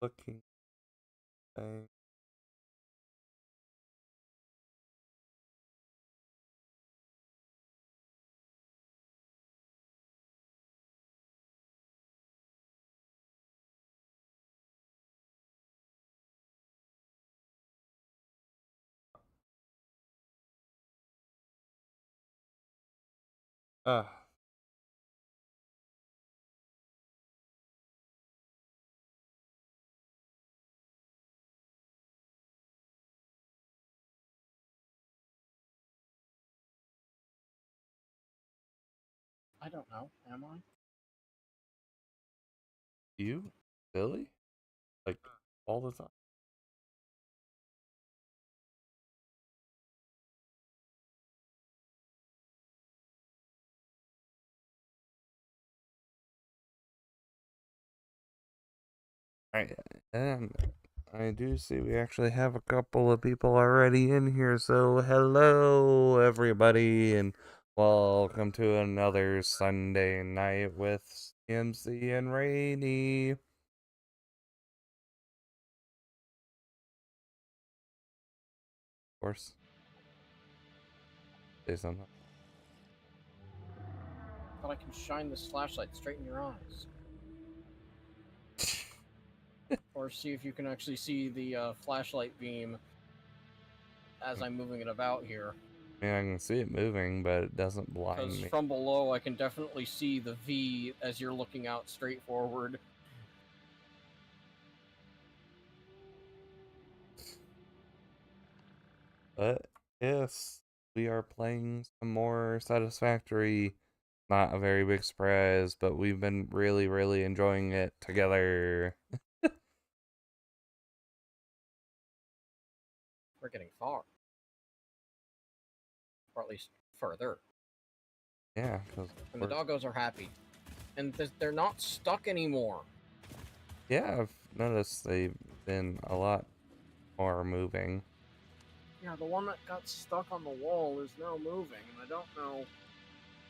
looking thing. Ah, I don't know. Am I? you? Billy? Like all the time? Alright, and I do see we actually have a couple of people already in here, so hello everybody and welcome to another Sunday night with CMC and Rainy. Of course, say something. But I can shine this flashlight straight in your eyes. Or see if you can actually see the flashlight beam as I'm moving it about here. I mean, I can see it moving, but it doesn't blind Because me. from below, I can definitely see the V as you're looking out straight forward. But yes, we are playing some more Satisfactory. Not a very big surprise, but we've been really, really enjoying it together. We're getting far. Or at least further. Yeah, because And the doggos are happy. And they're not stuck anymore. yeah, I've noticed they've been a lot more moving. Yeah, the one that got stuck on the wall is now moving, and I don't know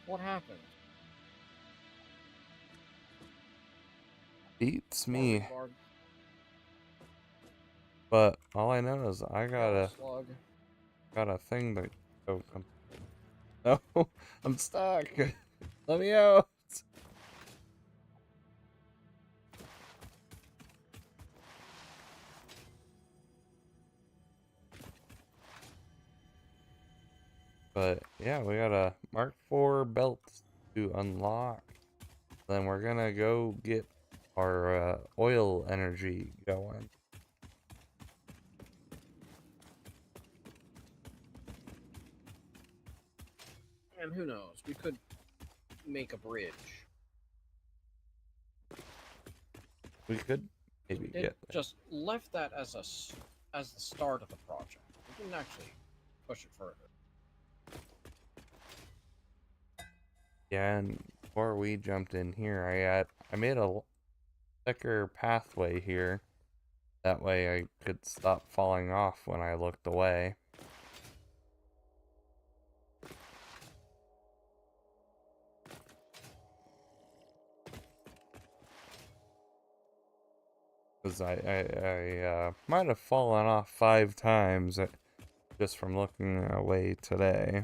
what happened. Beats More me, rebarb. but all I know is I Power slug. got a thing that oh no, I'm stuck. Let me out. But yeah, we got a Mark IV belt to unlock. Then we're gonna go get our oil energy going. And who knows? We could make a bridge. We could We maybe did get there. just left that as the start of the project. We didn't actually push it further. Yeah, and before we jumped in here, I made a thicker pathway here. That way I could stop falling off when I looked away. Because I might have fallen off 5 times just from looking away today.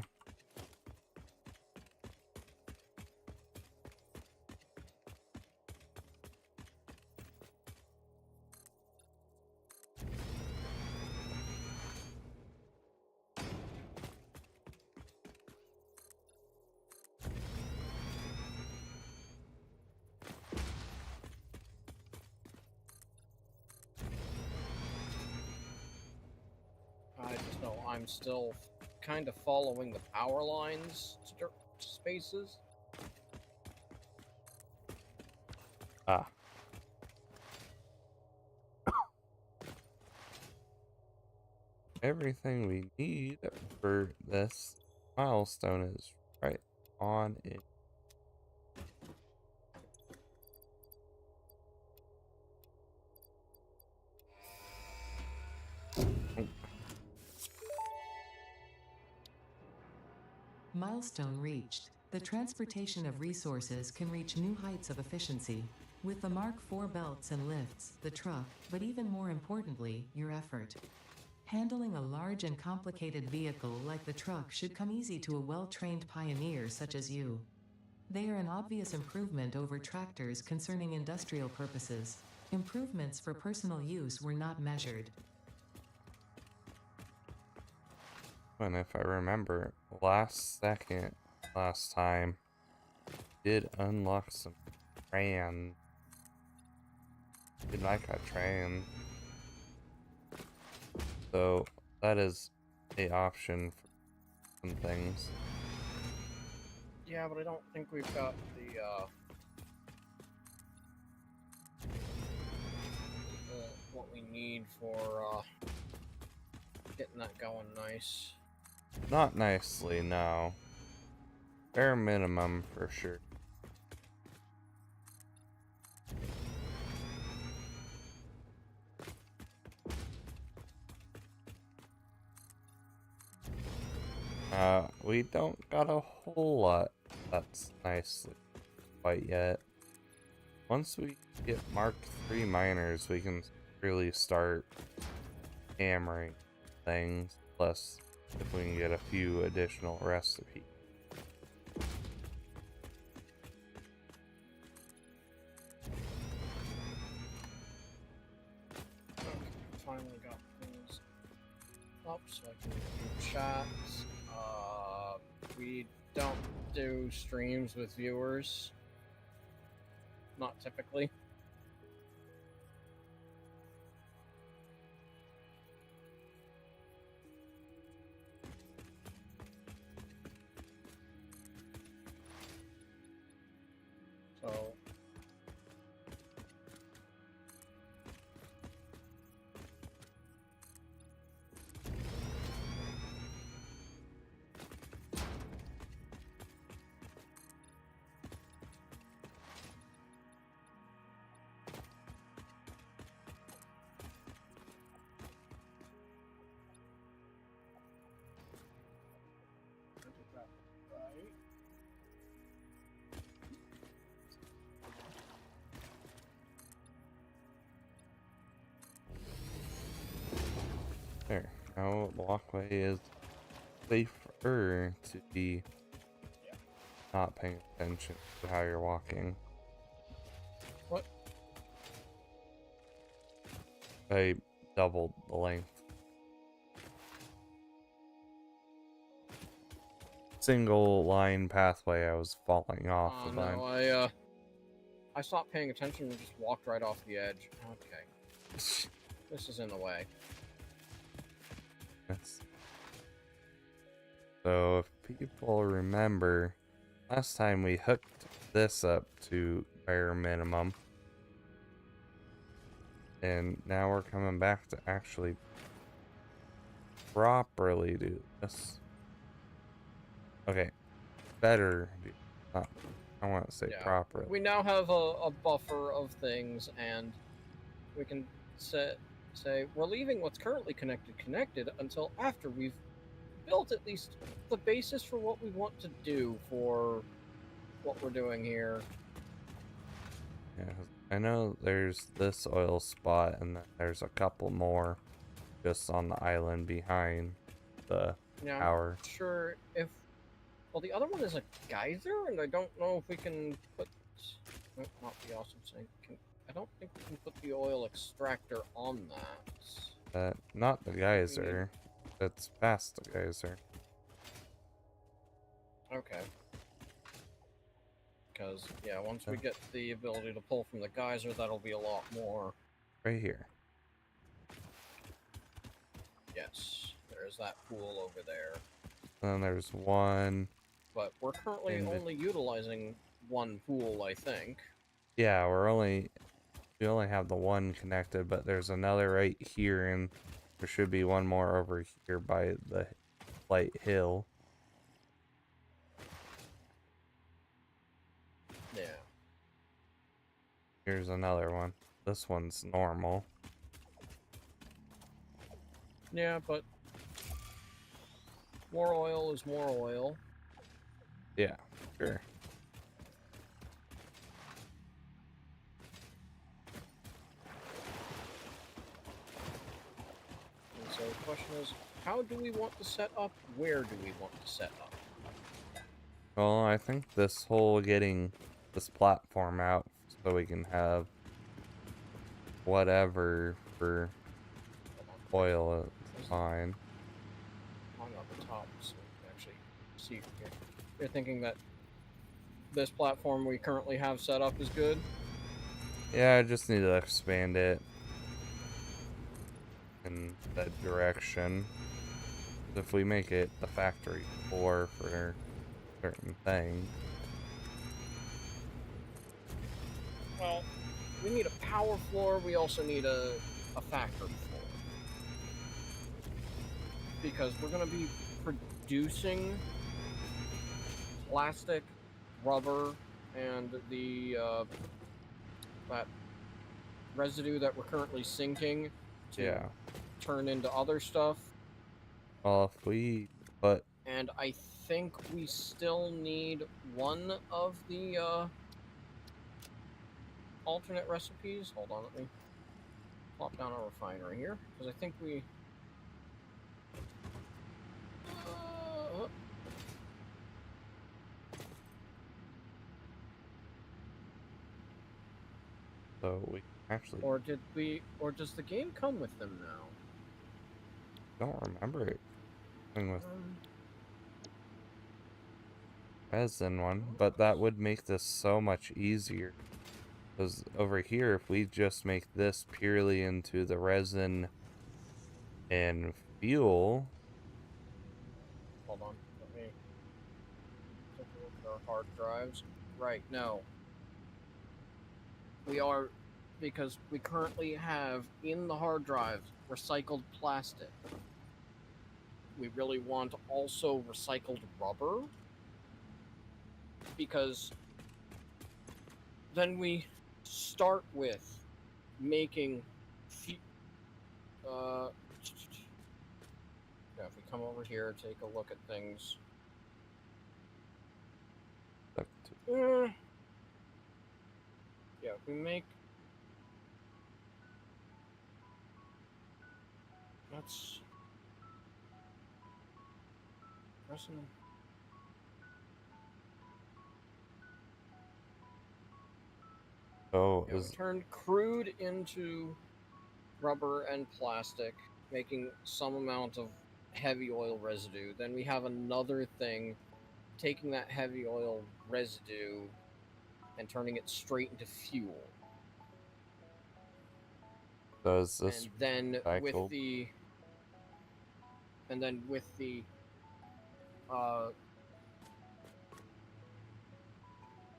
I just know I'm still kind of following the power lines spaces. Ah, everything we need for this milestone is right on it. Milestone reached. The transportation of resources can reach new heights of efficiency. With the Mark IV belts and lifts, the truck, but even more importantly, your effort. Handling a large and complicated vehicle like the truck should come easy to a well-trained pioneer such as you. They are an obvious improvement over tractors concerning industrial purposes. Improvements for personal use were not measured. And if I remember, last time, did unlock some trans. Did like a trans. So that is a option for some things. Yeah, but I don't think we've got the what we need for getting that going nice. Not nicely, no. Bare minimum for sure. We don't got a whole lot that's nicely quite yet. Once we get Mark III miners, we can really start hammering things. Plus, if we can get a few additional recipes. Okay, finally got things up so I can do chats. We don't do streams with viewers. Not typically. So I did that right. There. Now the walkway is safer to be not paying attention to how you're walking. What? I doubled the length. Single line pathway I was falling off Oh of. no, I stopped paying attention and just walked right off the edge. Okay. This is in the way. Yes. So if people remember, last time we hooked this up to bare minimum. And now we're coming back to actually properly do this. Okay. Better do. Not, I want to say Yeah. properly. We now have a buffer of things, and we can say we're leaving what's currently connected until after we've built at least the basis for what we want to do for what we're doing here. Yeah, I know there's this oil spot and then there's a couple more just on the island behind the Yeah, tower. I'm not sure if... Well, the other one is a geyser, and I don't know if we can put... No, not the awesome sink. I don't think we can put the oil extractor on that. Not the geyser. It's past the geyser. Okay. Because, yeah, once we get the ability to pull from the geyser, that'll be a lot more. Right here. Yes, there's that pool over there. And then there's one. But we're currently only utilizing one pool, I think. Yeah, we only have the one connected, but there's another right here, and there should be one more over here by the light hill. Yeah. Here's another one. This one's normal. Yeah, but more oil is more oil. Yeah, sure. So the question is, how do we want to set up? Where do we want to set up? Well, I think this whole getting this platform out so we can have whatever for oil is fine. Hung up the top so we can actually see from here. You're thinking that this platform we currently have set up is good? Yeah, I just need to expand it in that direction. If we make it the factory floor for certain things. Well, we need a power floor, we also need a factory floor. Because we're going to be producing plastic, rubber, and the that residue that we're currently sinking to turn into other stuff. Well, if we put... And I think we still need one of the alternate recipes. Hold on, let me plop down our refinery here, because I think we... So we actually... Or did we... Or does the game come with them now? Don't remember it coming with resin one, but that would make this so much easier. Because over here, if we just make this purely into the resin and fuel... Hold on, let me take a look at our hard drives. Right, no. We are, because we currently have in the hard drives recycled plastic. We really want also recycled rubber, because then we start with making yeah, if we come over here, take a look at things. Yeah, if we make... That's... Resin... Oh, yeah, we turned crude into rubber and plastic, making some amount of heavy oil residue. Then we have another thing, taking that heavy oil residue and turning it straight into fuel. So is this and then recycled? with the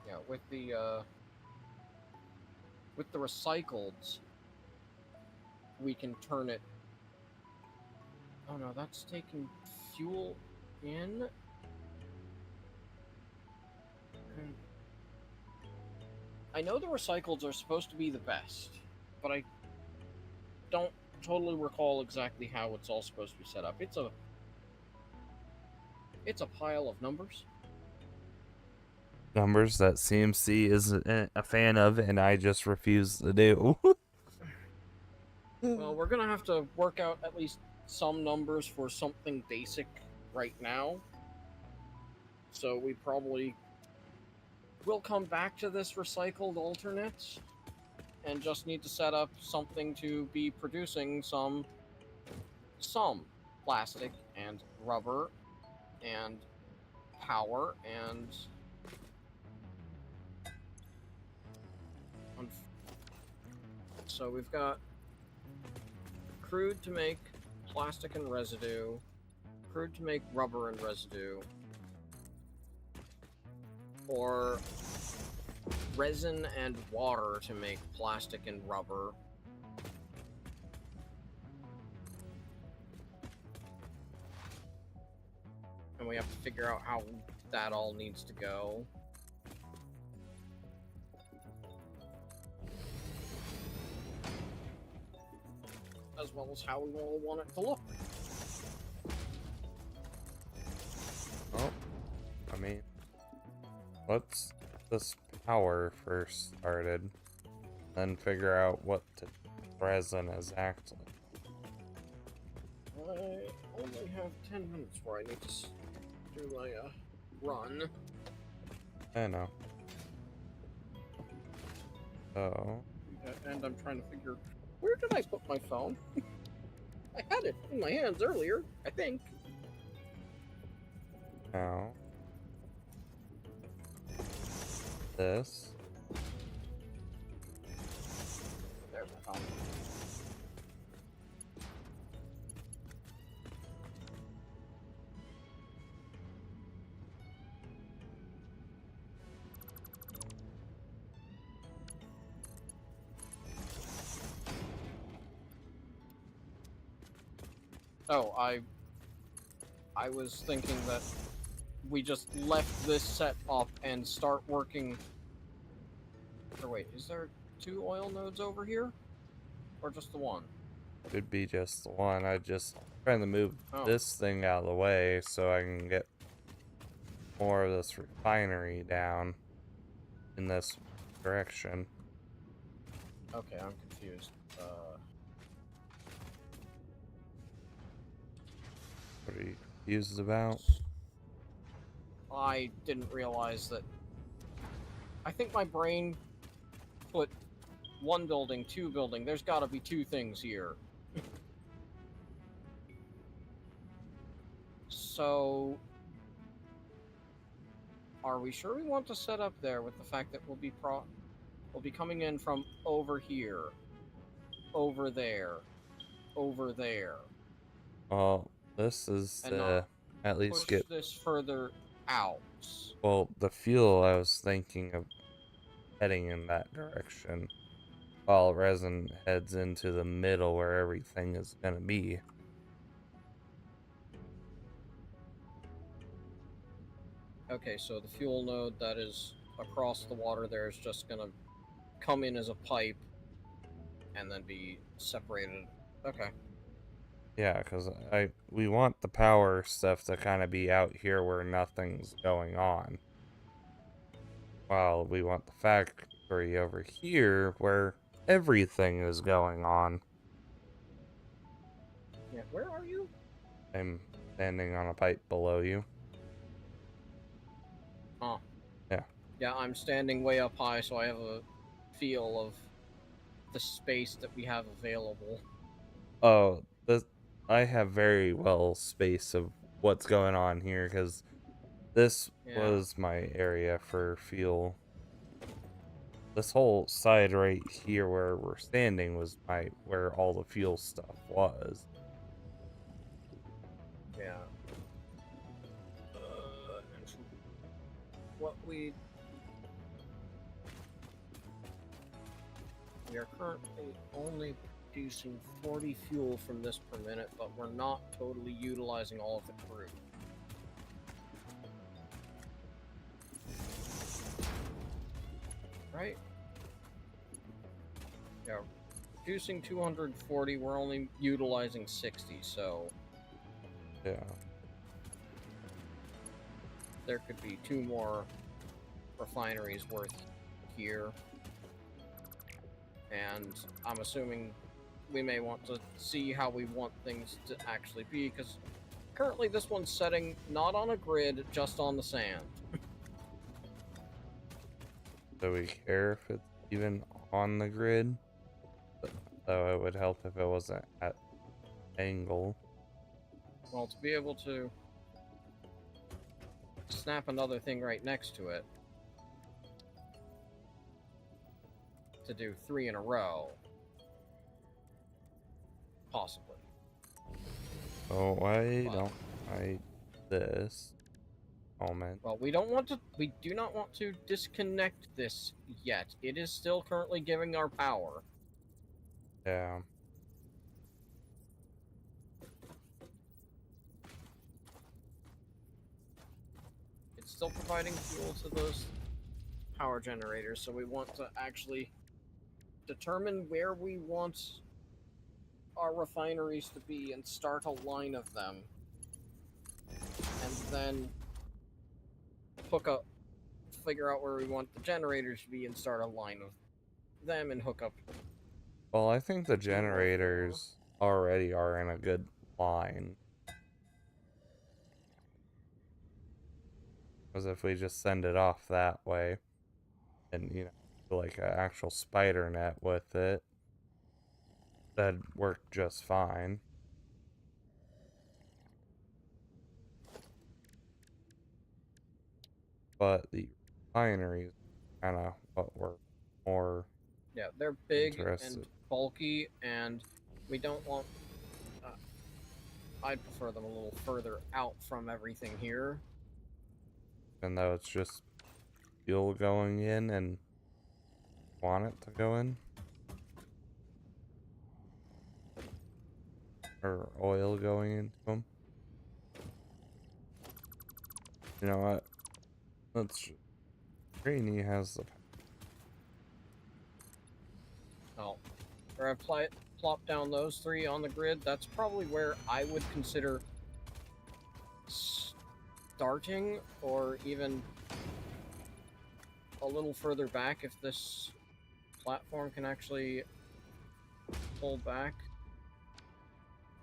yeah, with the recycleds, we can turn it... Oh no, that's taking fuel in. I know the recycleds are supposed to be the best, but I don't totally recall exactly how it's all supposed to be set up. It's a pile of numbers. Numbers that CMC is a fan of, and I just refuse to do. Well, we're gonna have to work out at least some numbers for something basic right now. So we probably will come back to this recycled alternate and just need to set up something to be producing some plastic and rubber and power and so we've got crude to make plastic and residue, crude to make rubber and residue, or resin and water to make plastic and rubber. And we have to figure out how that all needs to go. As well as how we all want it to look. Oh, I mean, let's this power first started, then figure out what resin is actually. I only have 10 minutes where I need to do my run. I know. So, And I'm trying to figure, where did I put my phone? I had it in my hands earlier, I think. now this. There's my phone. Oh, I was thinking that we just left this set up and start working. Or wait, is there 2 oil nodes over here? Or just the one? Could be just the one. I just trying to move Oh. this thing out of the way so I can get more of this refinery down in this direction. Okay, I'm confused. What are you confused about? I didn't realize that. I think my brain put 1 building, 2 building. There's got to be 2 things here. So, are we sure we want to set up there with the fact that we'll be coming in from over here, over there, over there, Well, this is and to not at least push get, this further out? well, the fuel I was thinking of heading in that direction, while resin heads into the middle where everything is gonna be. Okay, so the fuel node that is across the water there is just gonna come in as a pipe and then be separated. Okay. Yeah, because we want the power stuff to kind of be out here where nothing's going on, while we want the factory over here where everything is going on. Yeah, where are you? I'm standing on a pipe below you. Oh. Yeah. Yeah, I'm standing way up high, so I have a feel of the space that we have available. Oh, I have very well space of what's going on here because this Yeah. was my area for fuel. This whole side right here where we're standing was where all the fuel stuff was. Yeah. And from what we are currently only producing 40 fuel from this per minute, but we're not totally utilizing all of the crude. Right? Yeah, producing 240, we're only utilizing 60, so Yeah. there could be 2 more refineries worth here. And I'm assuming we may want to see how we want things to actually be, because currently this one's setting not on a grid, just on the sand. Do we care if it's even on the grid? Though it would help if it wasn't at angle. Well, to be able to snap another thing right next to it to do 3 in a row, possibly. Oh, why don't I this moment? Well, we do not want to disconnect this yet. It is still currently giving our power. Yeah. It's still providing fuel to those power generators, so we want to actually determine where we want our refineries to be and start a line of them. And then figure out where we want the generators to be and start a line of them and hook up. Well, I think the generators already are in a good line. Because if we just send it off that way, and like an actual spider net with it, that'd work just fine. But the refineries kind of what we're more Yeah, they're big and interested. bulky, and we don't want. I'd prefer them a little further out from everything here. Even though it's just fuel going in and want it to go in. Or oil going into them. You know what? Let's. Greeny has the. Oh, or I plop down those 3 on the grid. That's probably where I would consider starting, or even a little further back if this platform can actually pull back.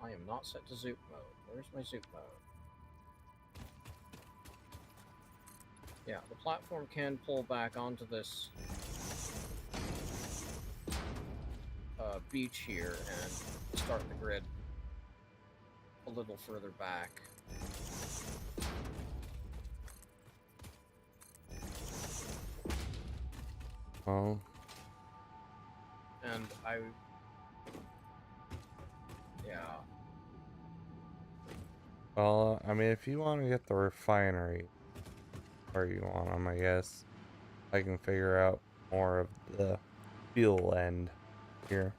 I am not set to zoop mode. Where's my zoop mode? Yeah, the platform can pull back onto this beach here and start the grid a little further back. Oh. And yeah. Well, I mean, if you want to get the refinery where you want them, I guess I can figure out more of the fuel end here.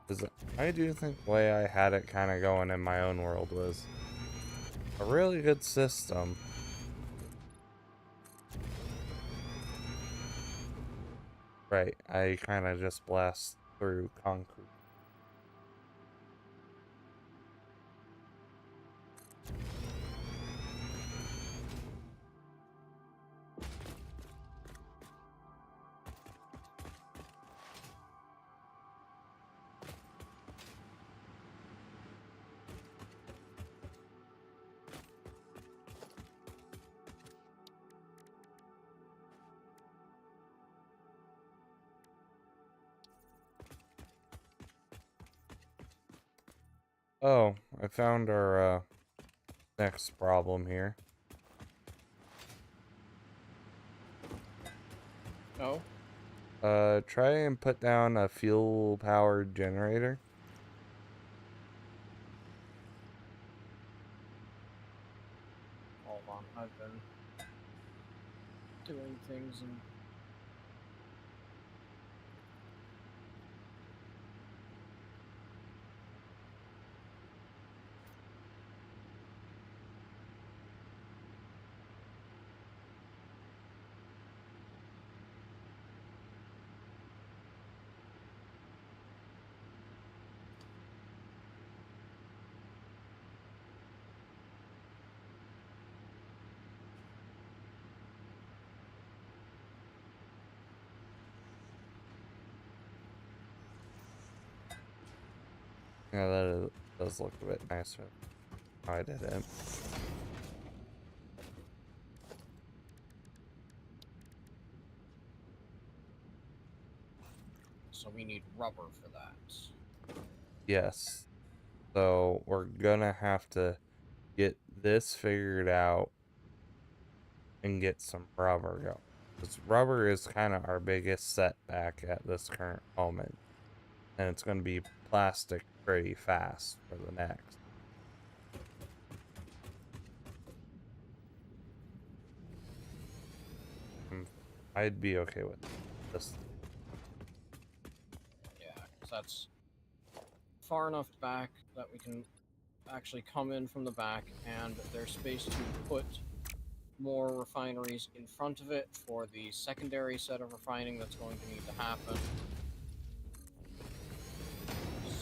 Because I do think the way I had it kind of going in my own world was a really good system. Right, I kind of just blast through concrete. Oh, I found our next problem here. Oh? Try and put down a fuel-powered generator. Hold on, I've been doing things and Yeah, that does look a bit nicer. I did it. so we need rubber for that. Yes. So we're gonna have to get this figured out and get some rubber going. Because rubber is kind of our biggest setback at this current moment. And it's going to be plastic pretty fast for the next. I'd be okay with this. Yeah, because that's far enough back that we can actually come in from the back, and there's space to put more refineries in front of it for the secondary set of refining that's going to need to happen.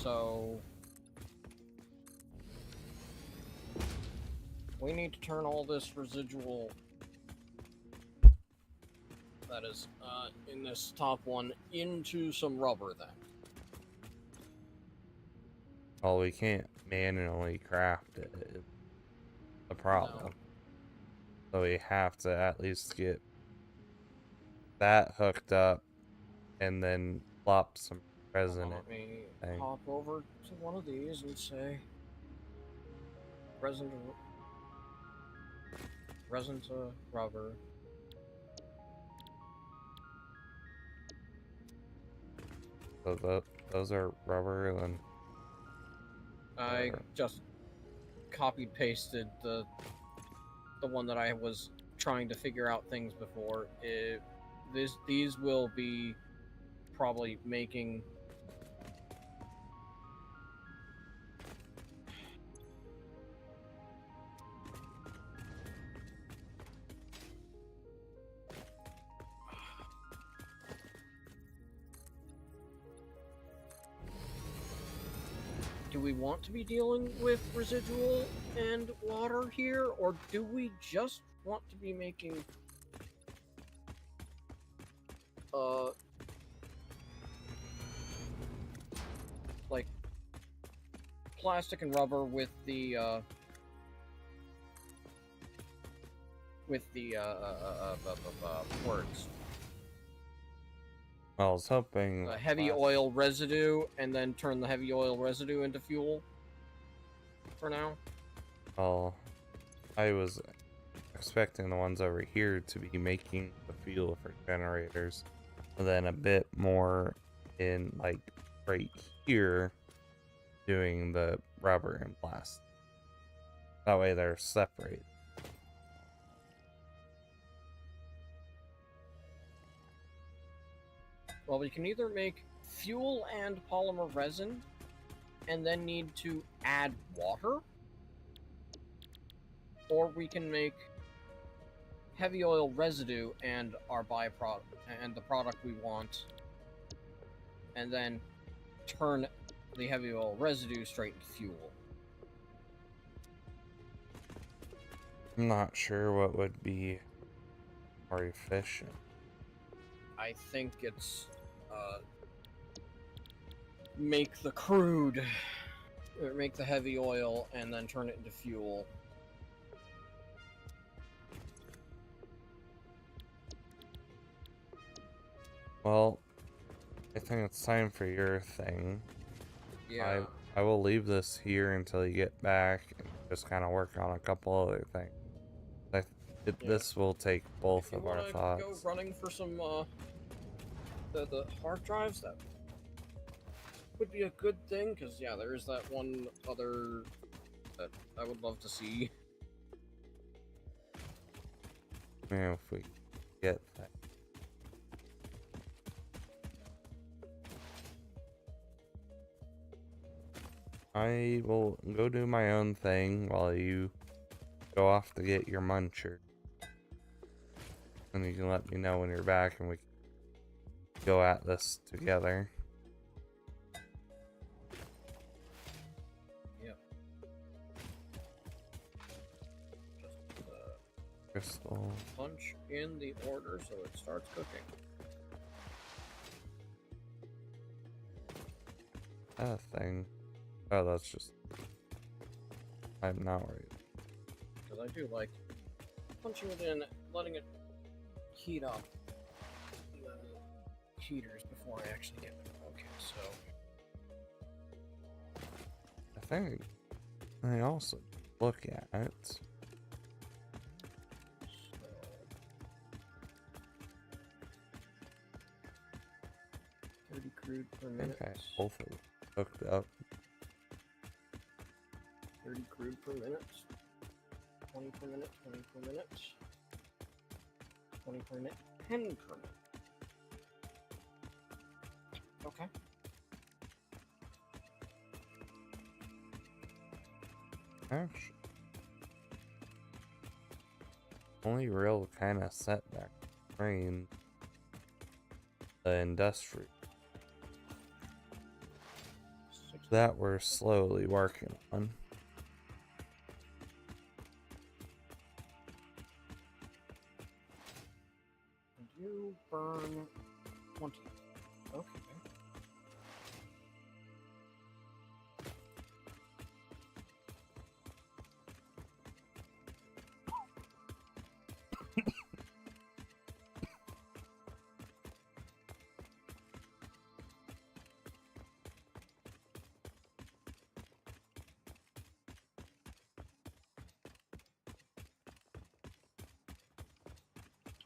So we need to turn all this residual that is in this top one into some rubber then. Well, we can't manually craft it. It's a problem. So we have to at least get that hooked up and then plop some resin in. Let me thing. hop over to one of these and say resin to rubber. So those are rubber and I just copied pasted the one that I was trying to figure out things before. These will be probably making do we want to be dealing with residual and water here, or do we just want to be making like plastic and rubber with the words I was hoping heavy oil residue, and then turn the heavy oil residue into fuel for now? Well, I was expecting the ones over here to be making the fuel for generators, and then a bit more in like right here doing the rubber and plastic. That way they're separated. Well, we can either make fuel and polymer resin, and then need to add water, or we can make heavy oil residue and our byproduct and the product we want, and then turn the heavy oil residue straight into fuel. I'm not sure what would be more efficient. I think it's make the crude, or make the heavy oil, and then turn it into fuel. Well, I think it's time for your thing. Yeah. I will leave this here until you get back and just kind of work on a couple other things. This will take both of our thoughts. Go running for some the hard drives. That would be a good thing, because yeah, there is that one other that I would love to see. Yeah, if we get that. I will go do my own thing while you go off to get your muncher. And you can let me know when you're back and we can go at this together. Yep. Just Crystal. punch in the order so it starts cooking. That thing. Oh, that's just. I'm not worried. Because I do like punching it in, letting it heat up the heaters before I actually get it. Okay, so I think I also look at 30 crude per I minute. think I both of them hooked up. 30 crude per minute. 20 per minute, 20 per minute. 20 per minute, 10 per minute. Okay. Actually, only real kind of setback train the industrial that we're slowly working on. You burn 20. Okay.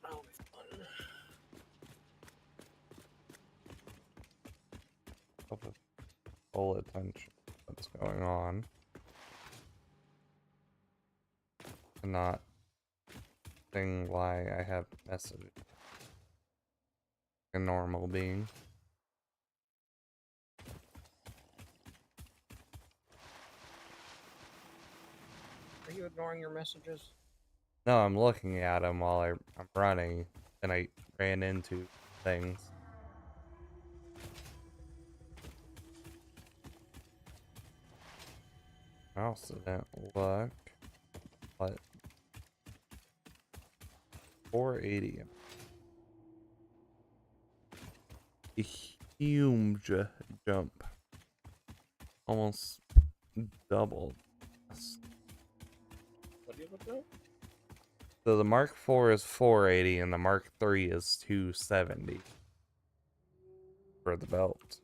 That'll be fun. Focus full attention to what's going on. And not thing why I have messages. A normal being. Are you ignoring your messages? No, I'm looking at them while I'm running, and I ran into things. I also didn't look. What? 480. A huge jump. Almost doubled. What do you look at? So the Mark IV is 480 and the Mark III is 270 for the belt.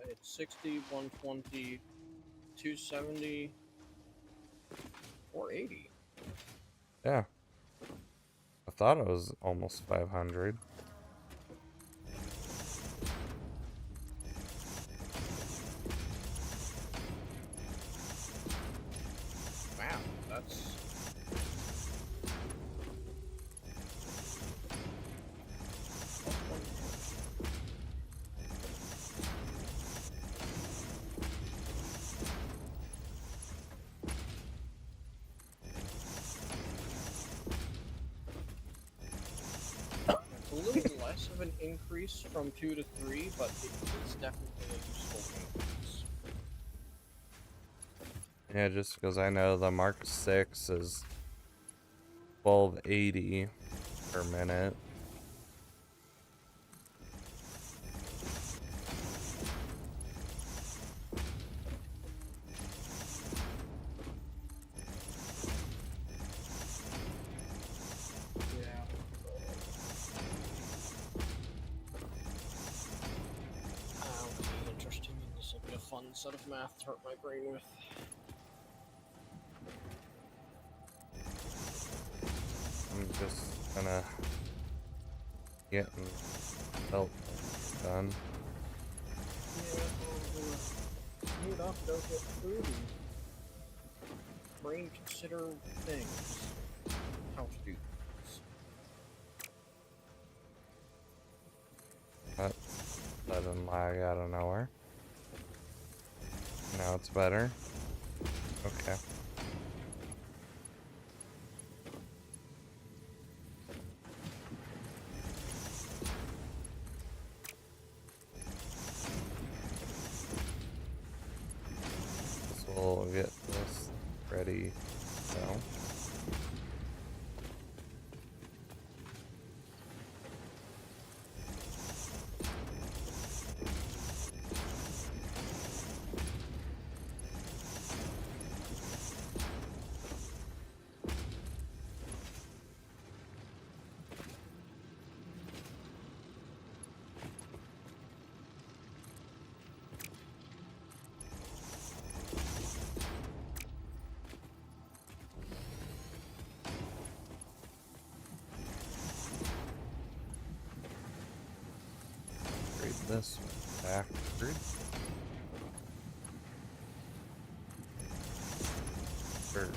It's 60, 120, 270, 480. Yeah. I thought it was almost 500. Wow, that's... It's a little less of an increase from 2 to 3, but it is definitely a useful increase. Yeah, just because I know the Mark VI is 1280 per minute. Yeah. That'll be interesting, and this will be a fun set of math to hurt my brain with. I'm just gonna get belt done. Yeah, I'm gonna mute up, go get food, and brain consider things. How to do things. That sudden lag out of nowhere. Now it's better. Okay. So we'll get this ready now. Read this one backwards. Or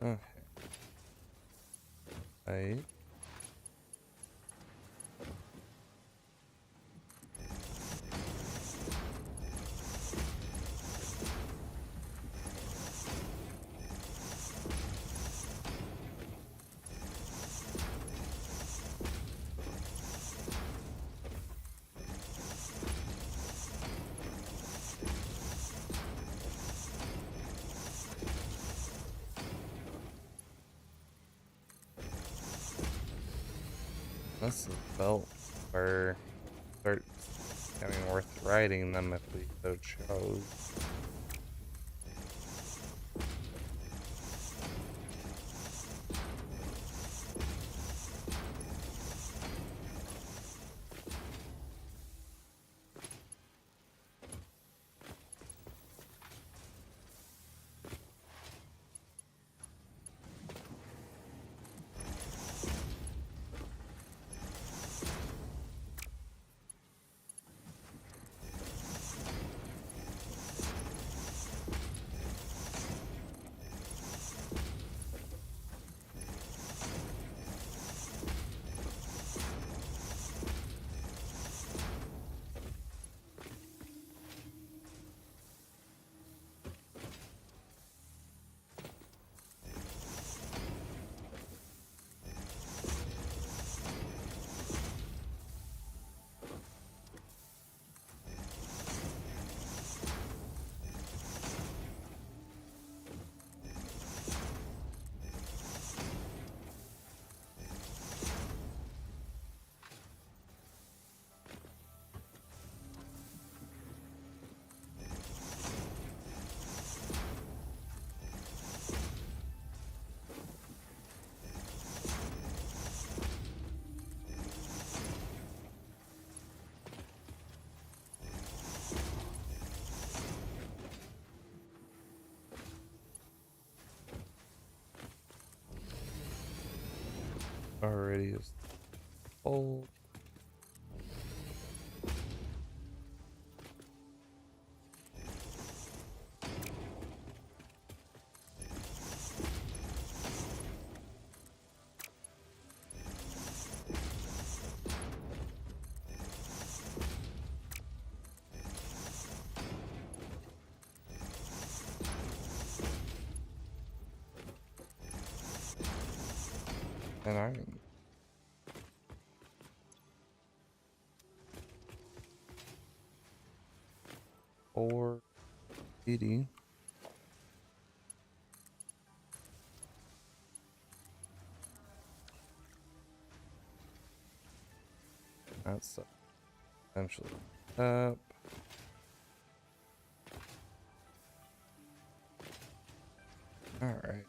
okay. Right. This is belt where start getting worth riding them if we so chose. Already is full. And I four eighty. That's essentially up. All right.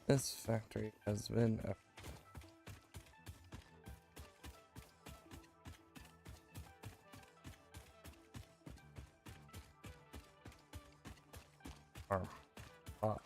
This factory has been a hot.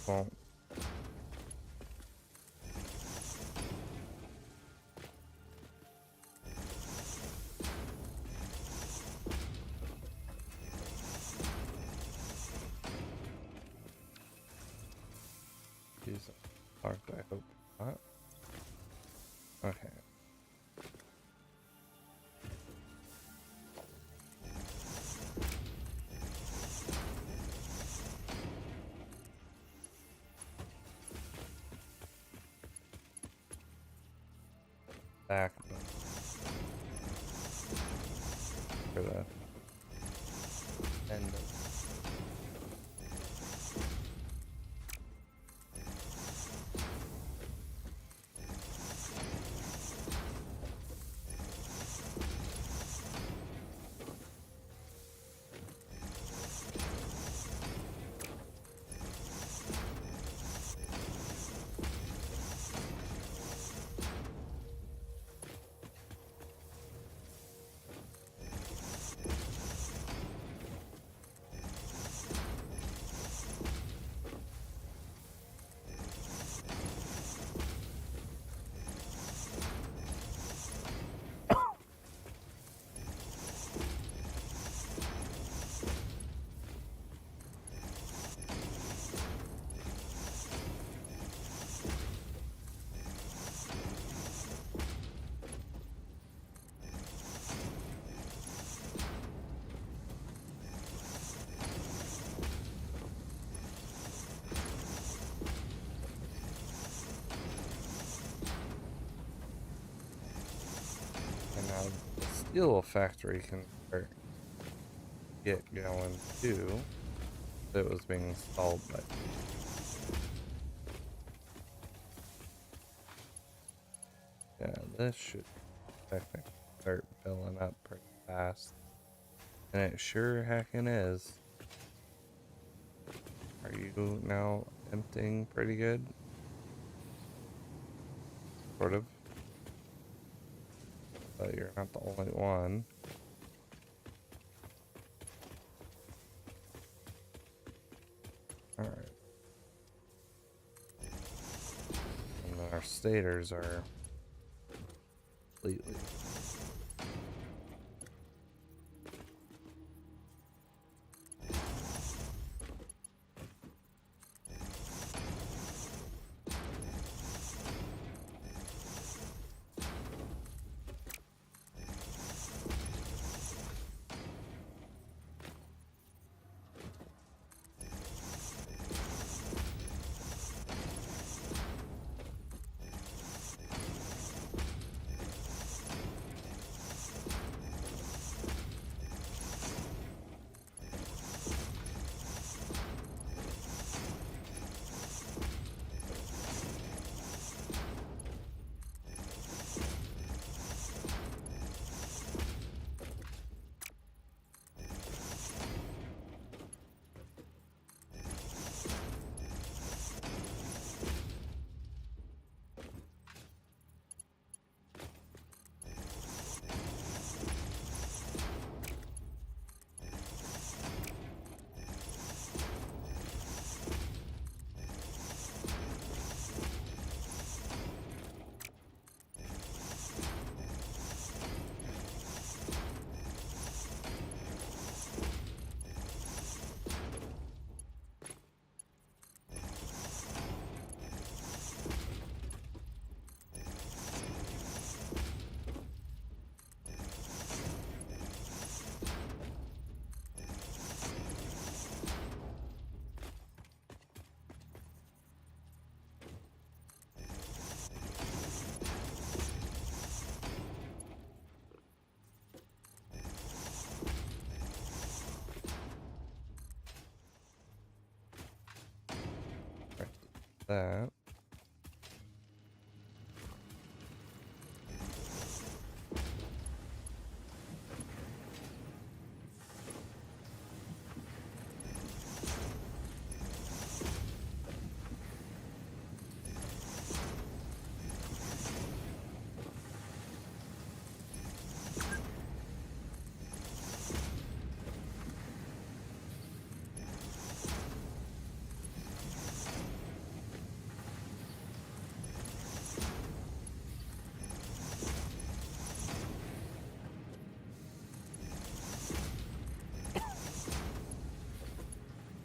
Well, use parked, I hope not. Okay. Back for the end of Now the steel factory can start get going too. It was being installed by. Yeah, this should technically start filling up pretty fast. And it sure heckin' is. Are you now emptying pretty good? Sort of. But you're not the only one. Alright. And then our stators are completely. That.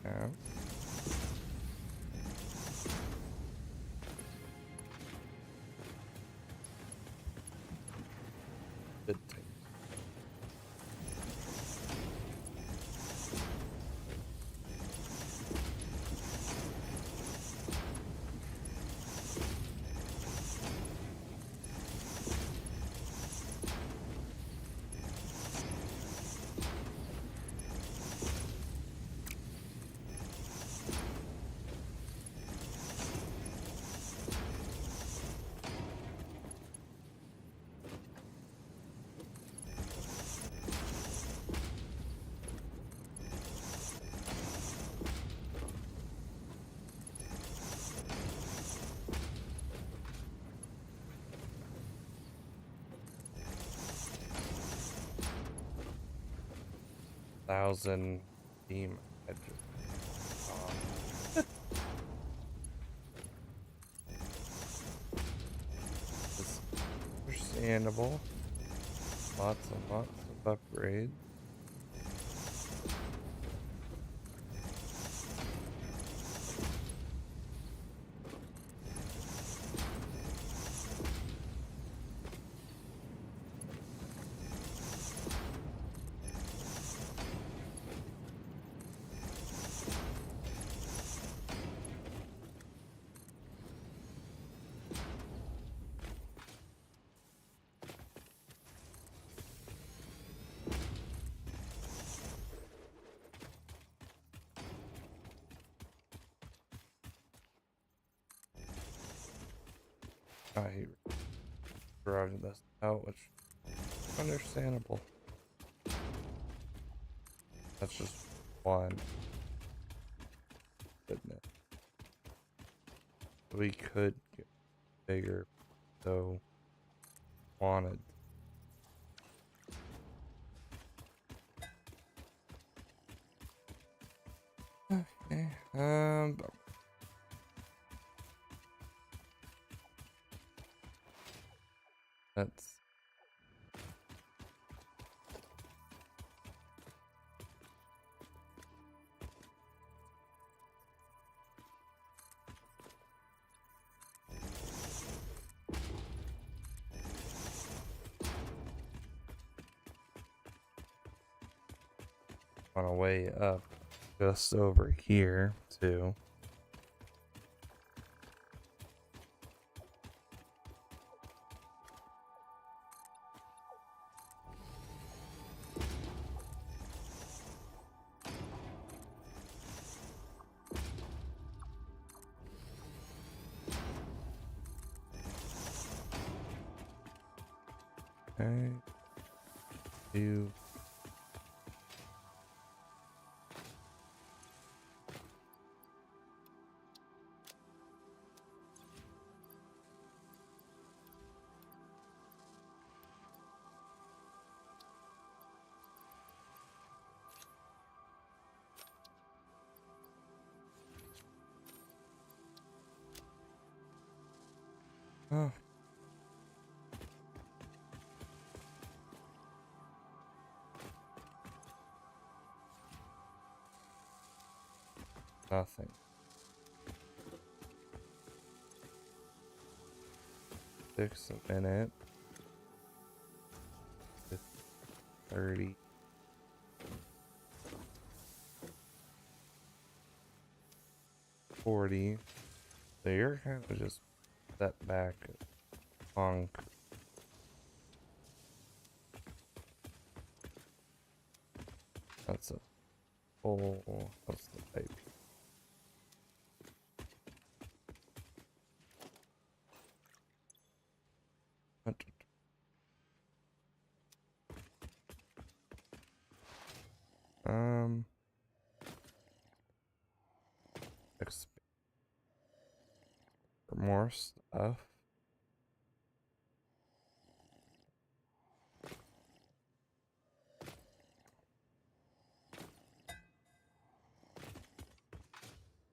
Yeah. Good thing. Thousand beam edges. It's understandable. Lots and lots of upgrades. I drug this out, which is understandable. That's just one. Goodness. We could get bigger, so wanted. Okay. That's on a way up just over here too. Okay. Do oh. Nothing. Takes a minute. 30. 40. So you're kind of just set back on. That's a full. What's the pipe? Um. For more stuff.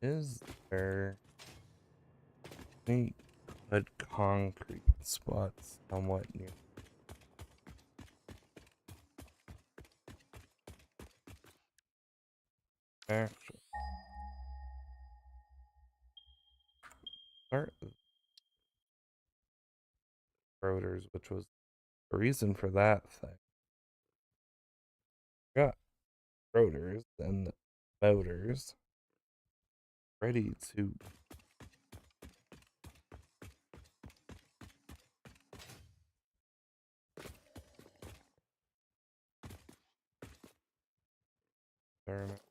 Is there any good concrete spots somewhat near? Actually, start with rotors, which was the reason for that thing. Got rotors and motors ready to experiment.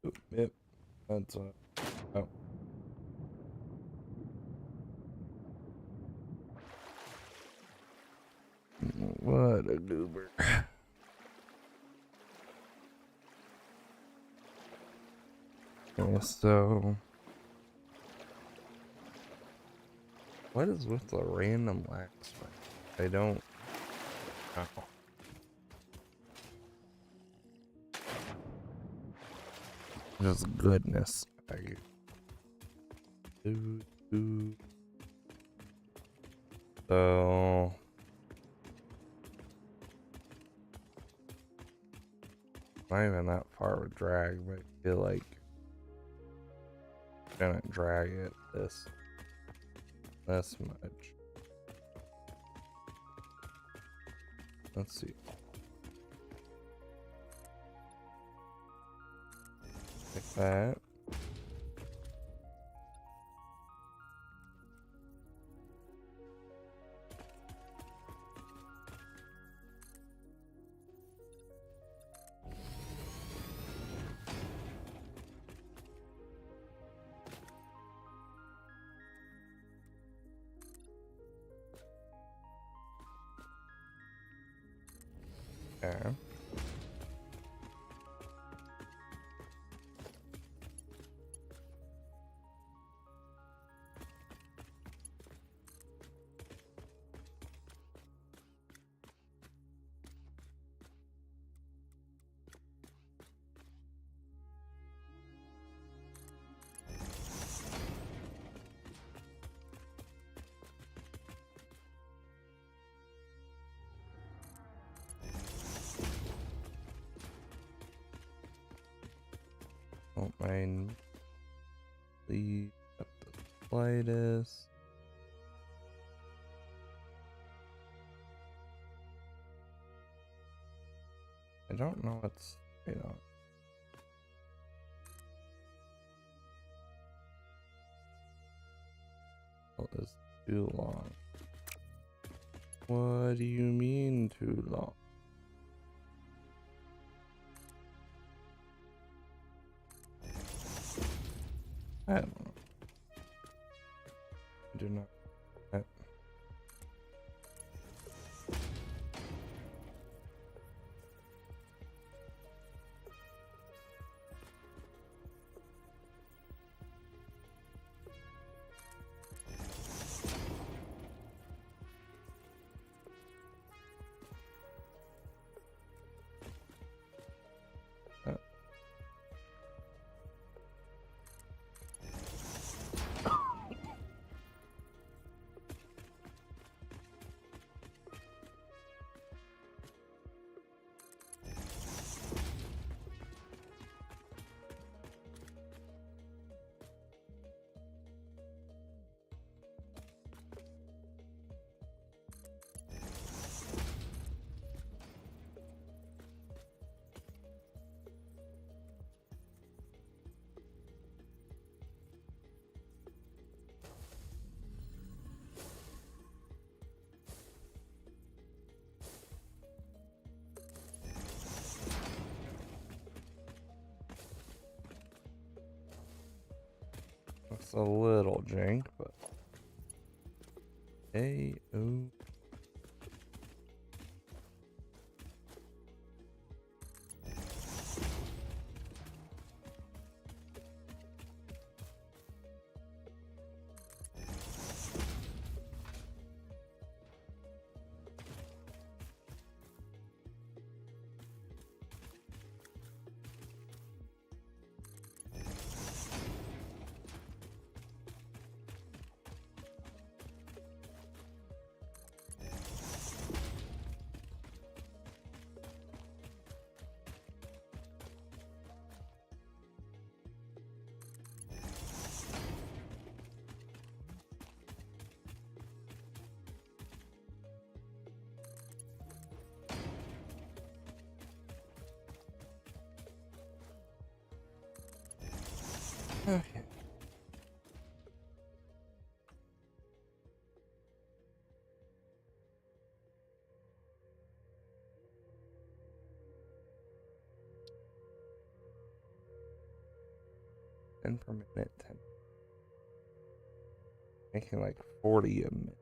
Oop, yep, that's oh. What a goober. Okay, so what is with the random lag spike? I don't know. Just goodness. So not even that far of a drag, but I feel like I'm gonna drag it this much. Let's see. Like that. Okay. Don't mind the at the slightest. I don't know what's on. Well, it's too long. What do you mean too long? I don't know. I do not. It's a little jank, but hey, oh. Okay. $10 per minute, 10. Making like 40 a minute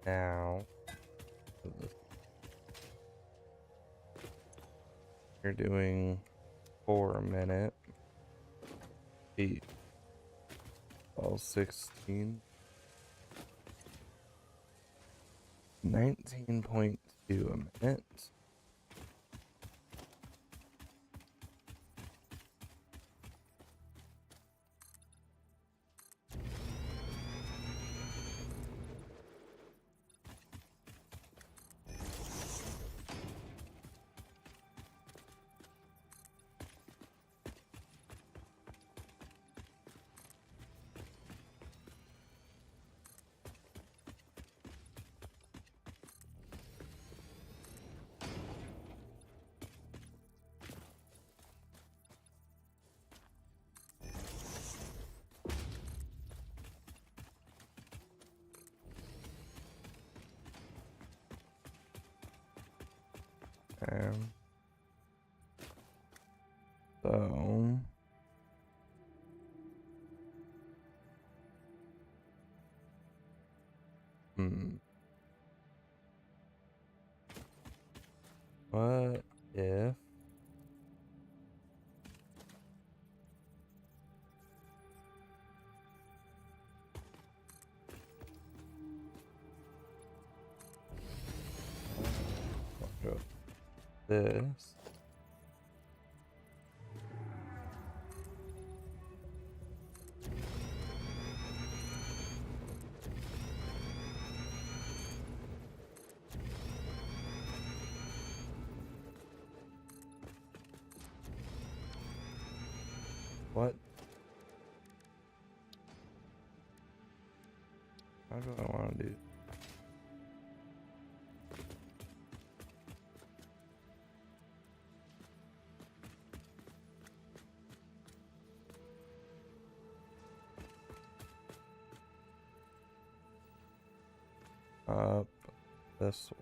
now. You're doing 4 a minute. 8, 12, 16. 19.2 a minute. Um, so What if this? What? How do I want to do? Up this way.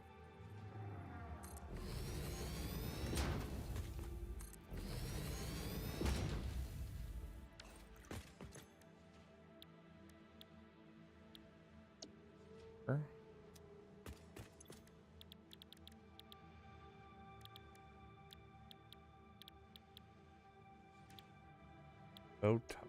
No time.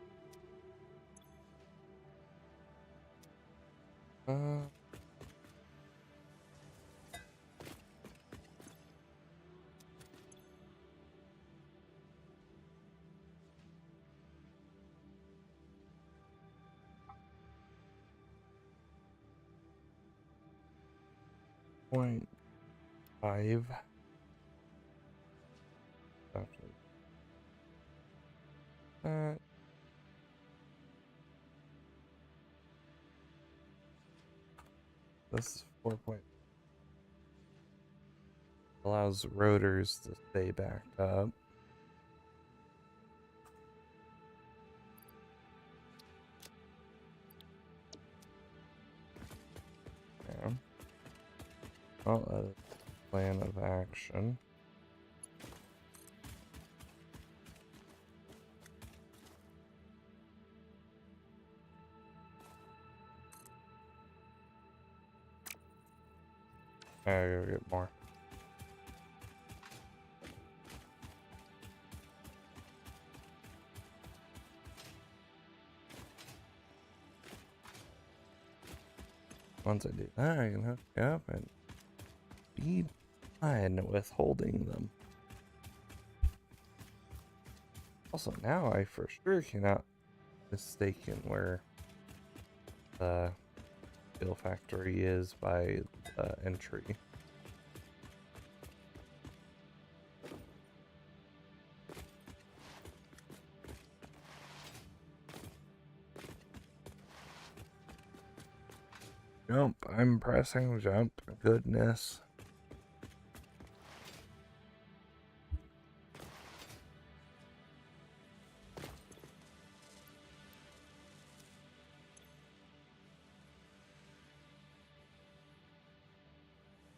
Point 5. Actually, this is 4 point. Allows rotors to stay backed up. Yeah. Well, that is plan of action. I gotta get more. Once I do that, I can hook you up and be fine with holding them. Also, now I for sure cannot mistaken where the steel factory is by the entry. Jump. I'm pressing jump. Goodness.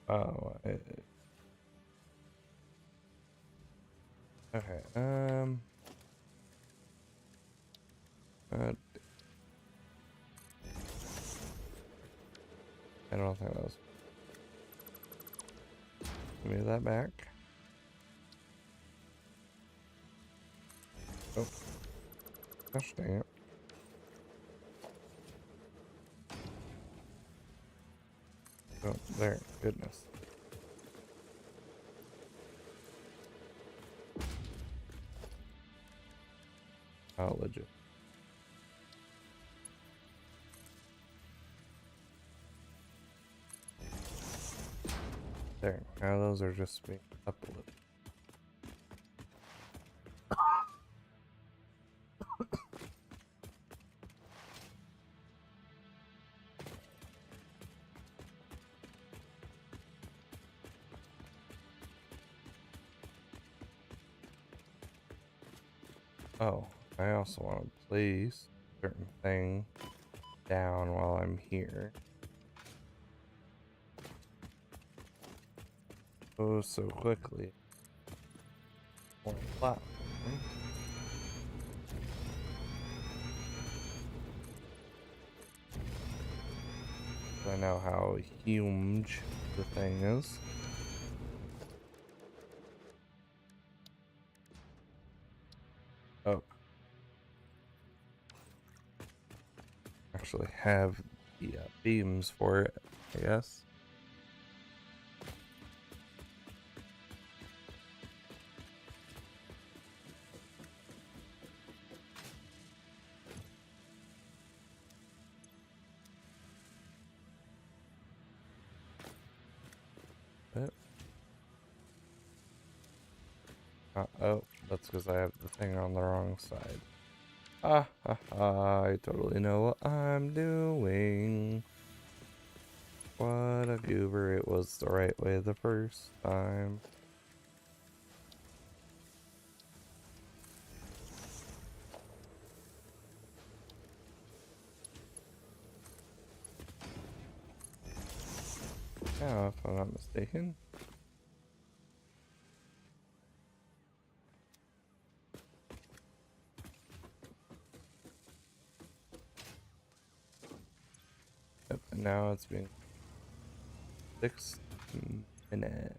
Oh, okay. I don't think that was. Give me that back. Oh, gosh dang it. Oh, there. Goodness. Oh, legit. There. Now those are just being up a little. Oh, I also want to place a certain thing down while I'm here. Oh, so quickly. Wow. I know how huge the thing is. Oh. Actually have the beams for it, I guess. Oh, that's because I have the thing on the wrong side. Ah, ha, ha, I totally know what I'm doing. What a goober, it was the right way the first time. Yeah, if I'm not mistaken. Yep, and now it's been 6 minutes.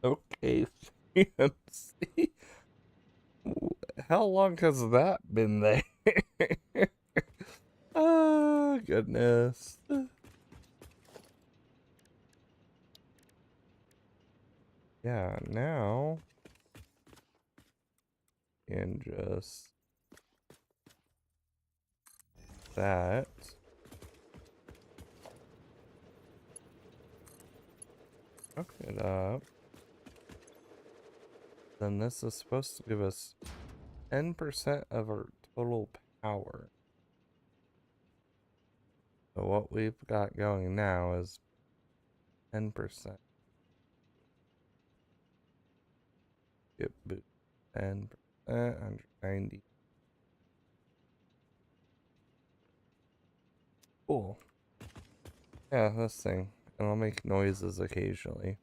Okay, fancy. How long has that been there? Oh, goodness. Yeah, now. And just that. Hook it up. Then this is supposed to give us 10% of our total power. So what we've got going now is 10%. Get boot 10%, 190. Cool. Yeah, this thing. And I'll make noises occasionally.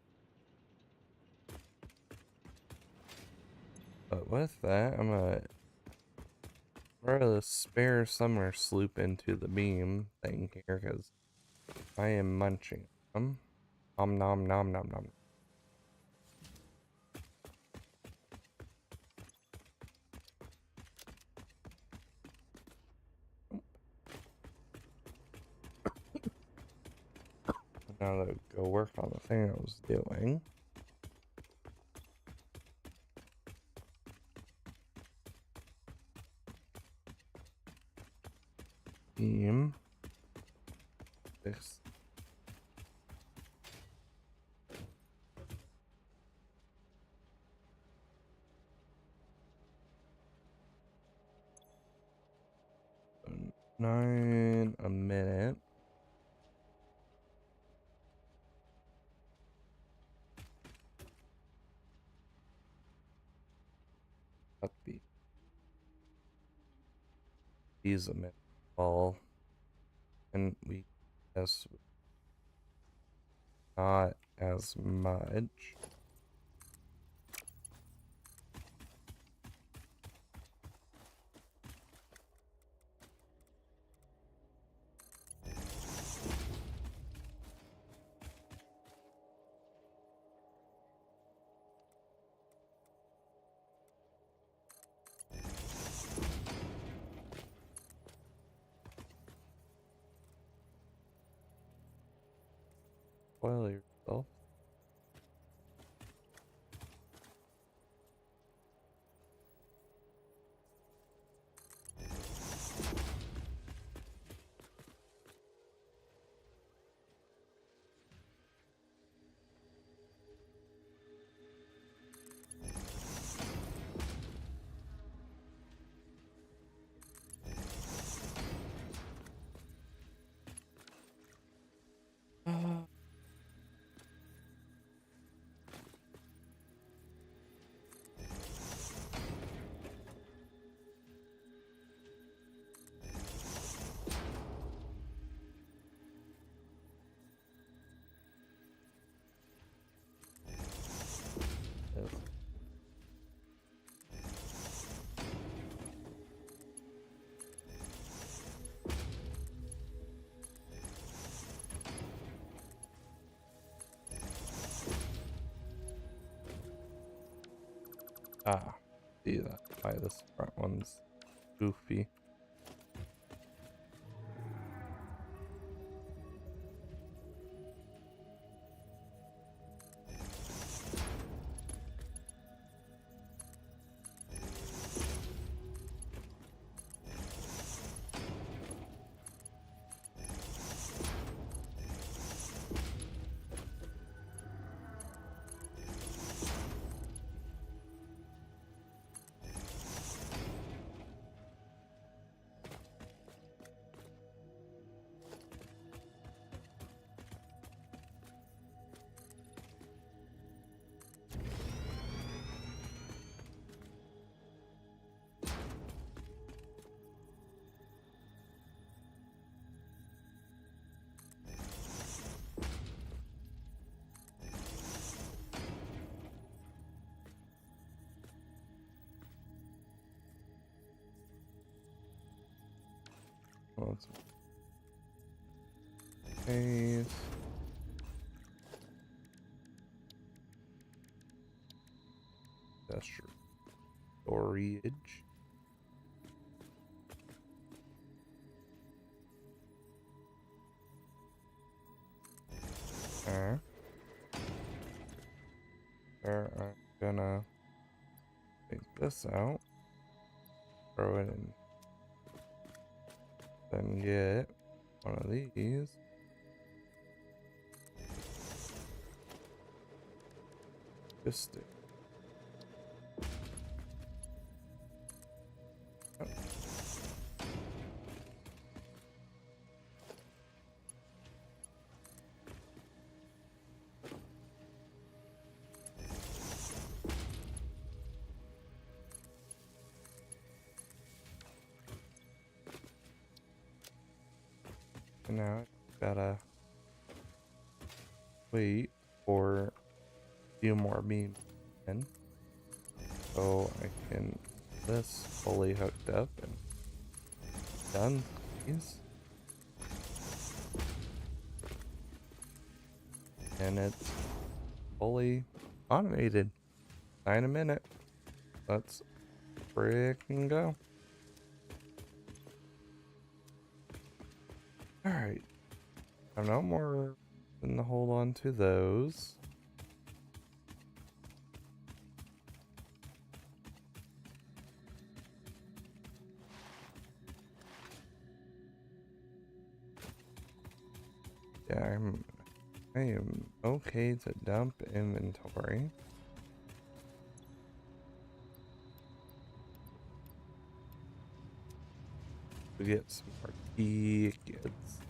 But with that, I'm gonna throw the spare summer sloop into the beam thing here, because I am munching them. Nom nom nom nom nom. Now to go work on the thing I was doing. Beam. This. Nine a minute. That'd be these a minute ball. And we guess not as much. Spoil yourself. Ah, see that. Why this front one's goofy. Well, it's space. Industrial storage. Alright. There, I'm gonna take this out, throw it in, then get one of these. Just stick. Oh. And now I gotta wait for a few more beams in, so I can get this fully hooked up and done these. And it's fully automated. 9 a minute. Let's freaking go. Alright. No more than to hold on to those. Yeah, I am okay to dump inventory. We get some more tickets.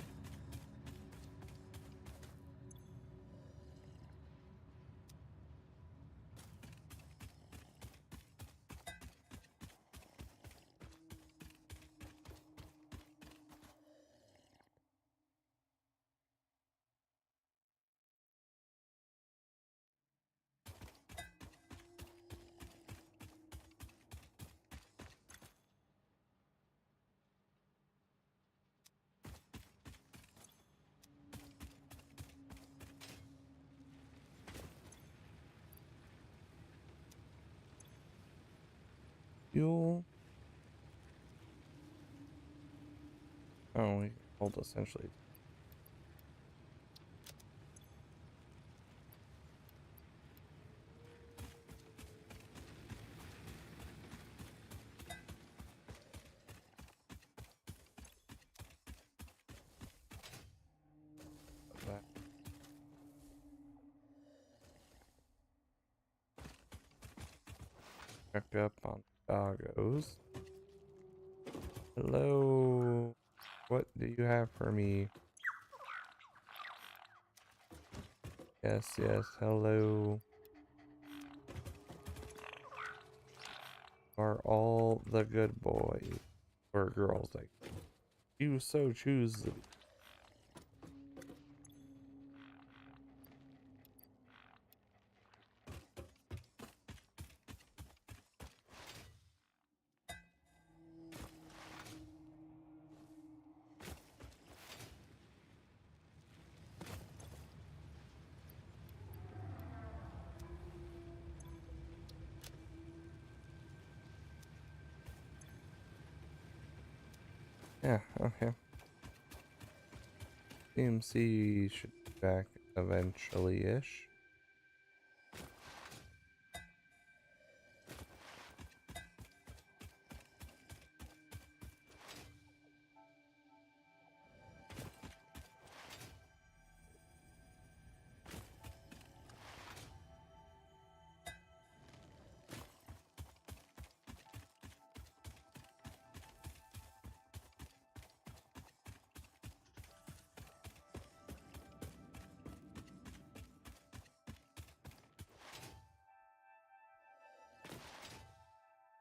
Fuel. Oh, we hold essentially. That. Check up on doggos. Hello. What do you have for me? Yes, yes, hello. Are all the good boys or girls, like you so choose to be. Yeah, okay. CMC should be back eventually-ish.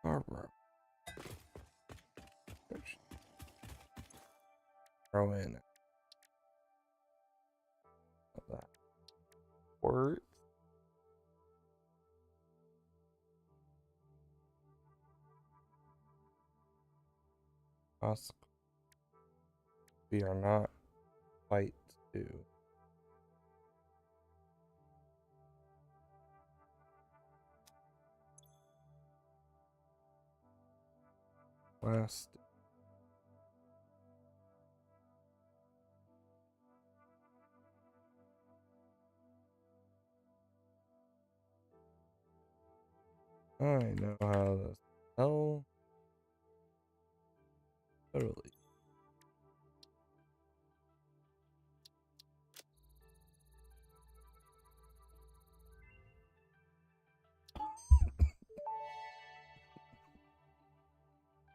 Alright. Throw in that word. Us. We are not quite to. Last. I know how to spell. Totally.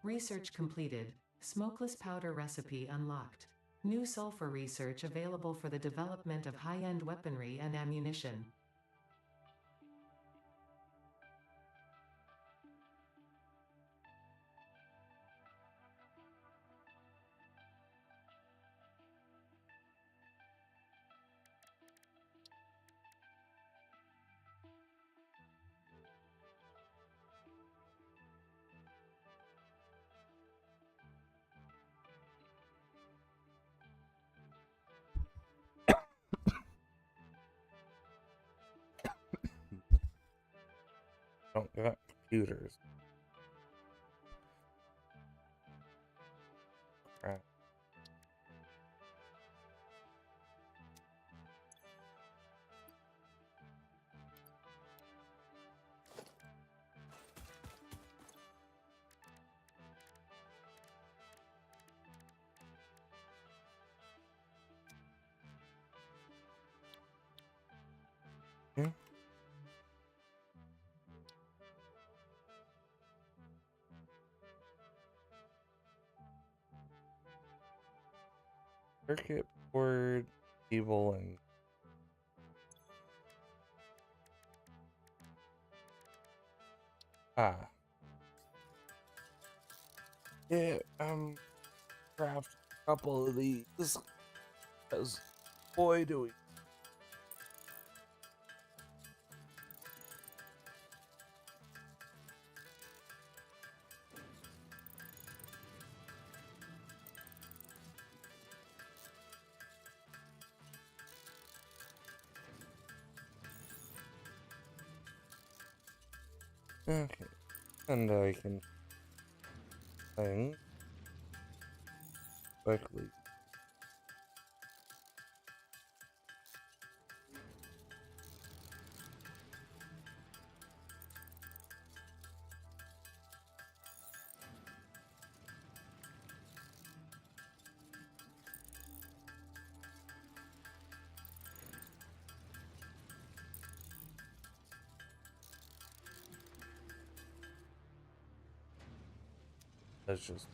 Research completed. Smokeless powder recipe unlocked. New sulfur research available for the development of high-end weaponry and ammunition. Don't got computers. Crap. Yeah. Circuit board, cable, and yeah, craft a couple of these because boy do we. Okay, and I can thing quickly. Let's just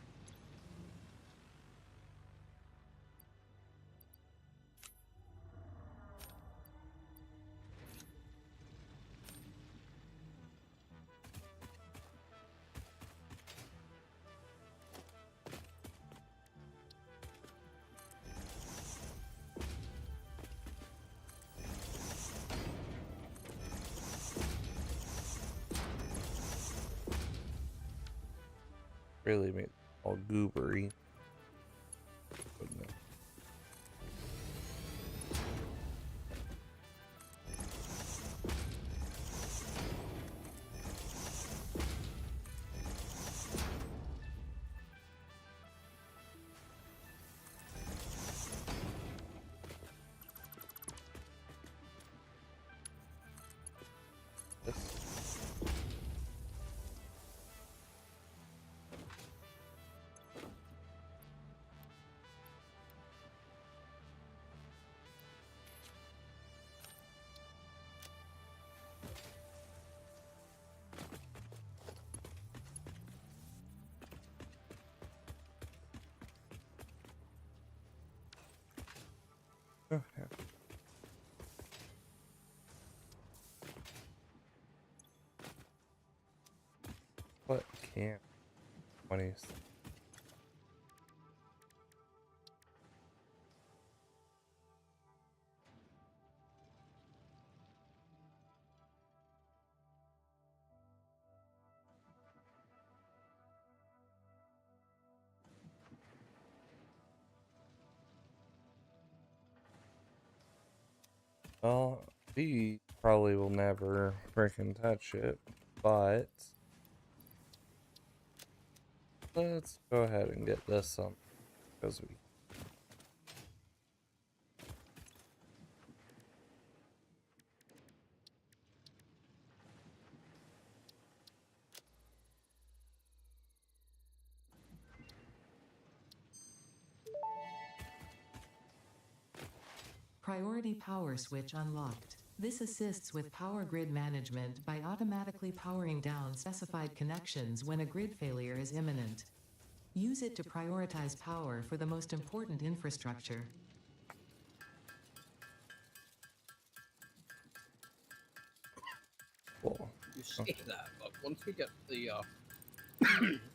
really make it all goobery. But no. Okay. What can 20s? Well, we probably will never freaking touch it, but let's go ahead and get this on because we. Priority power switch unlocked. This assists with power grid management by automatically powering down specified connections when a grid failure is imminent. Use it to prioritize power for the most important infrastructure. Cool. You say that, but once we get the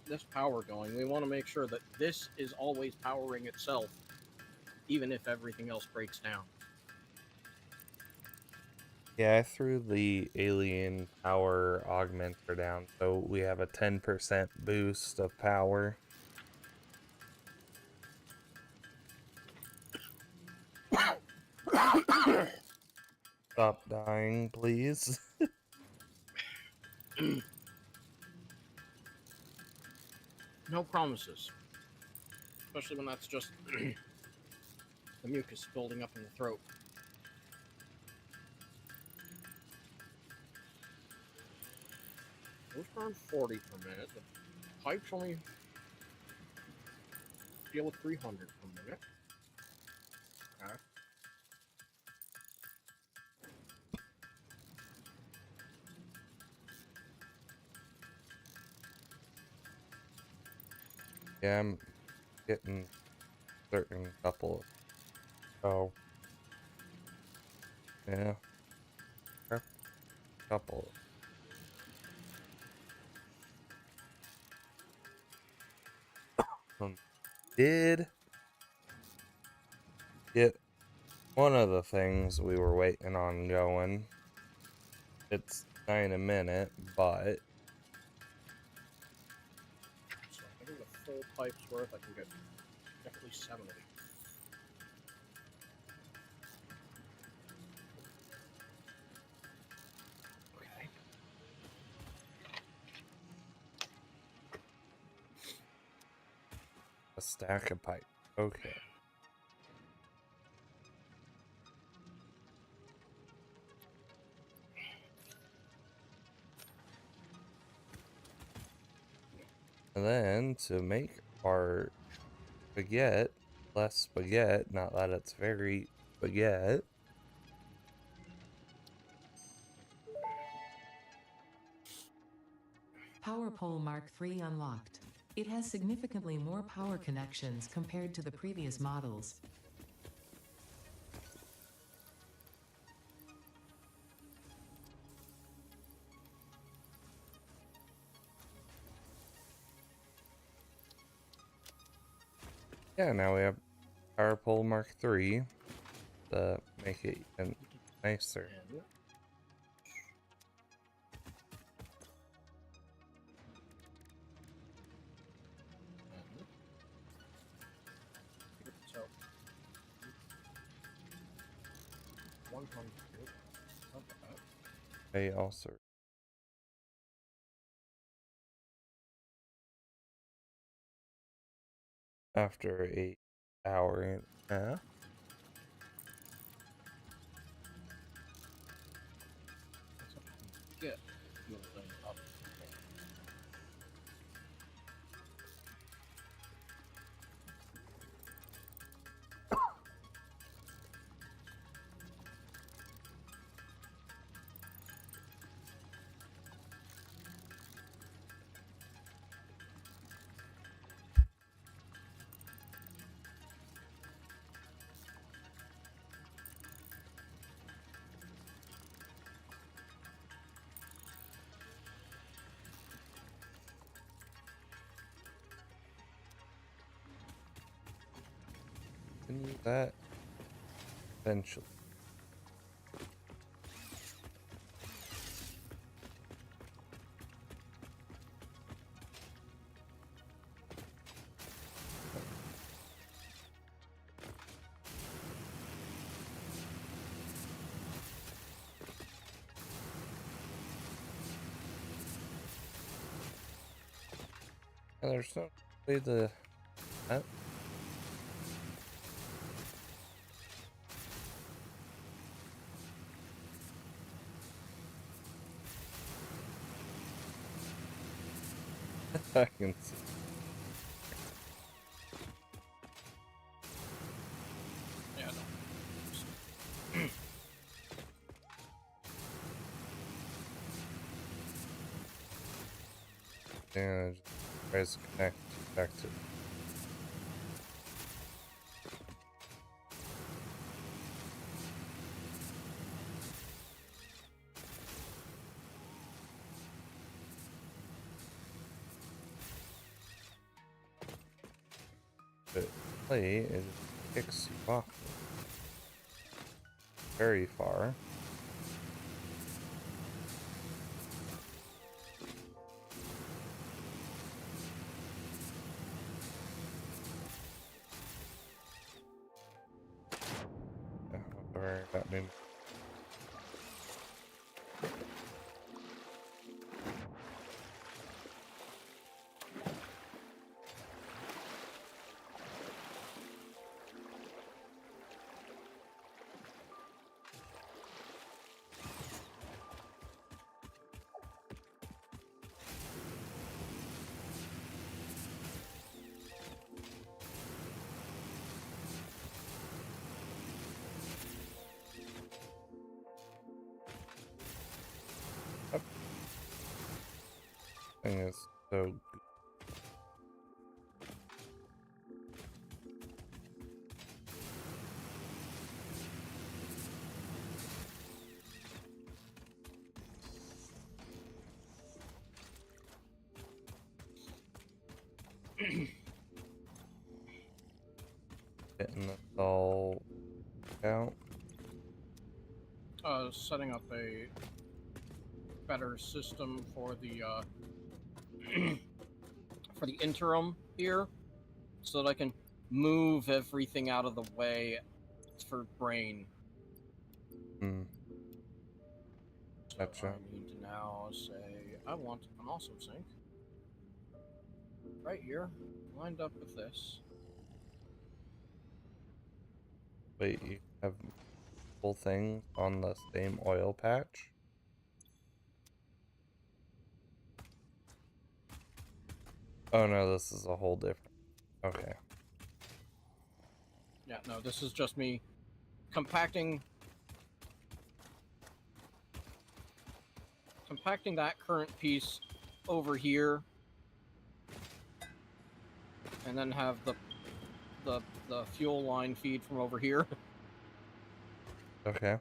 this power going, we want to make sure that this is always powering itself, even if everything else breaks down. Yeah, I threw the alien power augmenter down, so we have a 10% boost of power. Stop dying, please. No promises, especially when that's just the mucus building up in the throat. Those burn 40 per minute. The pipes only deal with 300 per minute. Okay. Yeah, I'm getting certain couple. Oh. Yeah. Couple. Did get one of the things we were waiting on going. It's 9 a minute, but So I think the full pipe's worth, I can get definitely 7 of these. Okay. a stack of pipe. Okay. And then to make our spaghetti less spaghetti, not that it's very spaghetti. Power Pole Mark III unlocked. It has significantly more power connections compared to the previous models. Yeah, now we have Power Pole Mark III to make it even nicer. And so 100. Not bad. They also after 8 hour and a half. That's what you can get building up. continue that eventually. And there's no way to. I can see. Yeah, no. And just tries to connect back to. But play it kicks you off very far. However, that made me. Thing is so getting this all out. Setting up a better system for the for the interim here, so that I can move everything out of the way for brain. Hmm. So Gotcha. I need to now say I want an awesome sync right here, lined up with this. Wait, you have full things on the same oil patch? Oh no, this is a whole different. Okay. Yeah, no, this is just me compacting that current piece over here, and then have the fuel line feed from over here. Okay.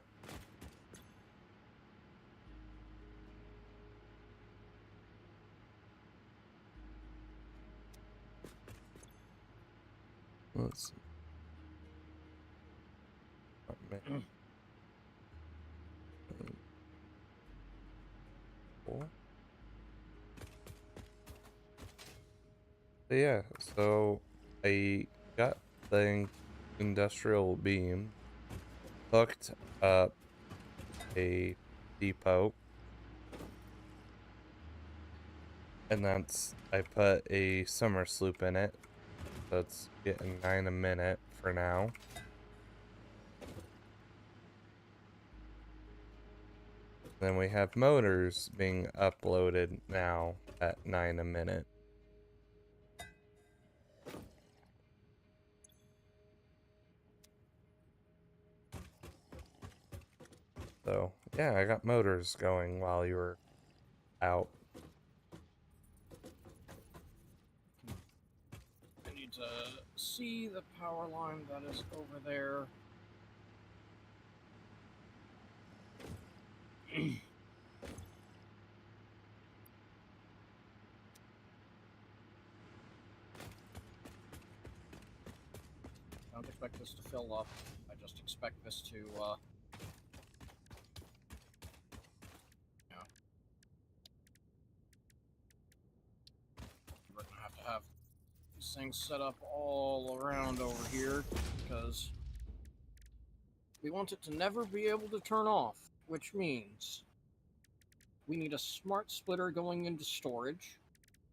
Let's see. Cool. So yeah, so I got the industrial beam, hooked up a depot, and I put a summer sloop in it, so it's getting 9 a minute for now. Then we have motors being uploaded now at 9 a minute. So yeah, I got motors going while you were out. I need to see the power line that is over there. don't expect this to fill up. I just expect this to, yeah. We're gonna have these things set up all around over here, because we want it to never be able to turn off, which means we need a smart splitter going into storage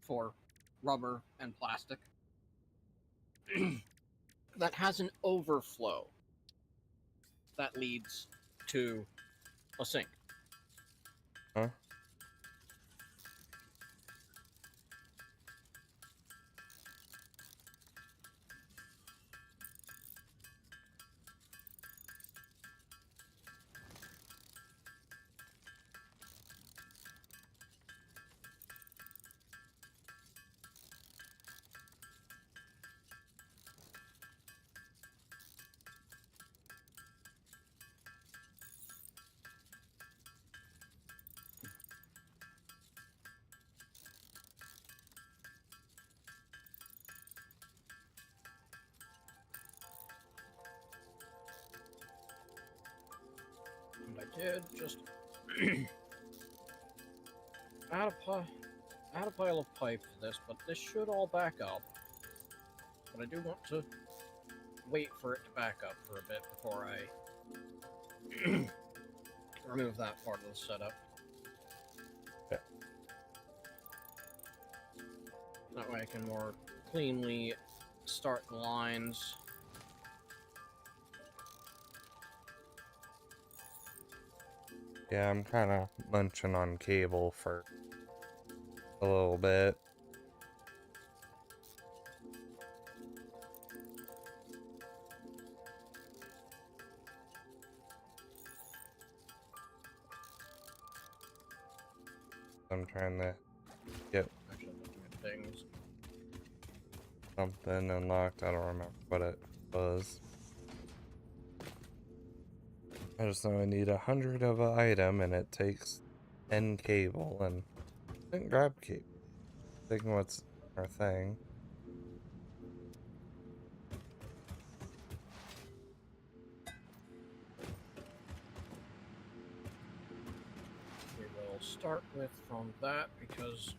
for rubber and plastic that has an overflow that leads to a sink. Huh? And I did just add a pile of pipe to this, but this should all back up. But I do want to wait for it to back up for a bit before I remove that part of the setup. Okay. That way I can more cleanly start the lines. Yeah, I'm kind of munching on cable for a little bit. I'm trying to get Actually, I'm looking at things. something unlocked. I don't remember what it was. I just know I need 100 of an item, and it takes 10 cable, and I didn't grab cable. Thinking what's our thing. We will start with from that because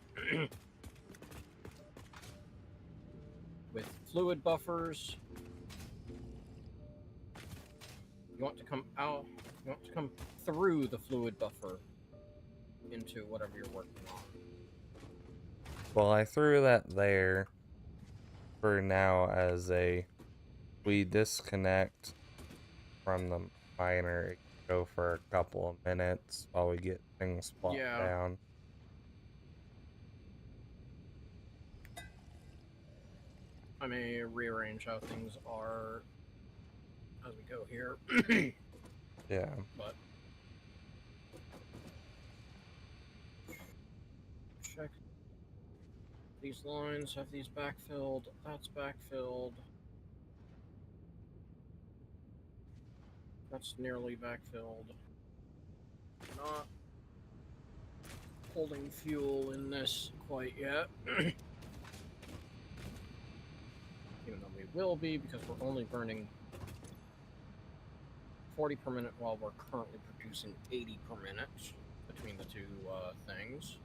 with fluid buffers, you want to come out, you want to come through the fluid buffer into whatever you're working on. Well, I threw that there for now as we disconnect from the miner, go for a couple of minutes while we get things plopped down. I may rearrange how things are as we go here. Yeah. But check these lines, have these backfilled, that's backfilled. That's nearly backfilled. Not holding fuel in this quite yet. Even though we will be, because we're only burning 40 per minute while we're currently producing 80 per minute between the two things.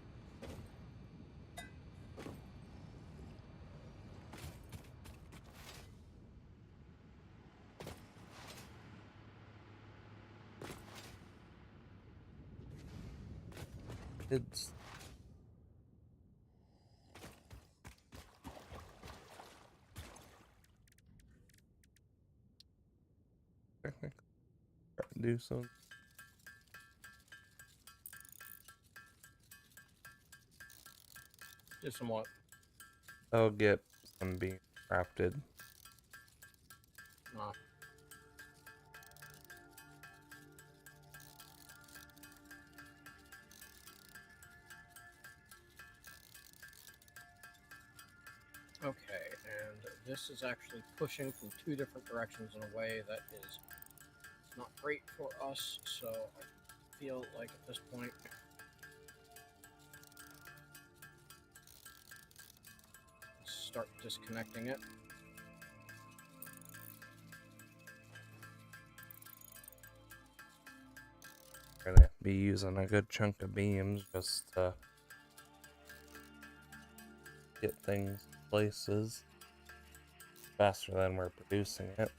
It's do some. Do somewhat. I'll get some being crafted. Okay, and this is actually pushing from two different directions in a way that is not great for us, so I feel like at this point start disconnecting it. be using a good chunk of beams just to get things places faster than we're producing it.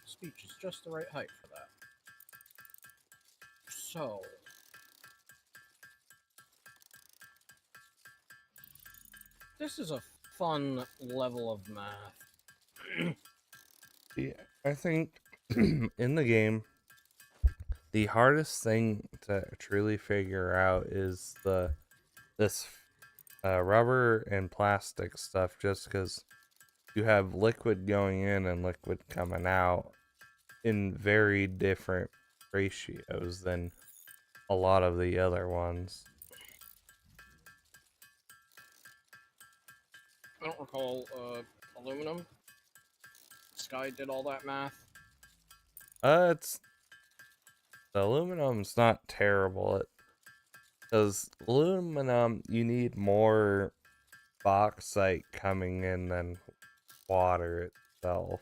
Speech is just the right height for that. So, this is a fun level of math. Yeah, I think in the game, the hardest thing to truly figure out is this rubber and plastic stuff, just because you have liquid going in and liquid coming out in very different ratios than a lot of the other ones. I don't recall aluminum. Sky did all that math. It's the aluminum's not terrible. Because aluminum, you need more bauxite coming in than water itself.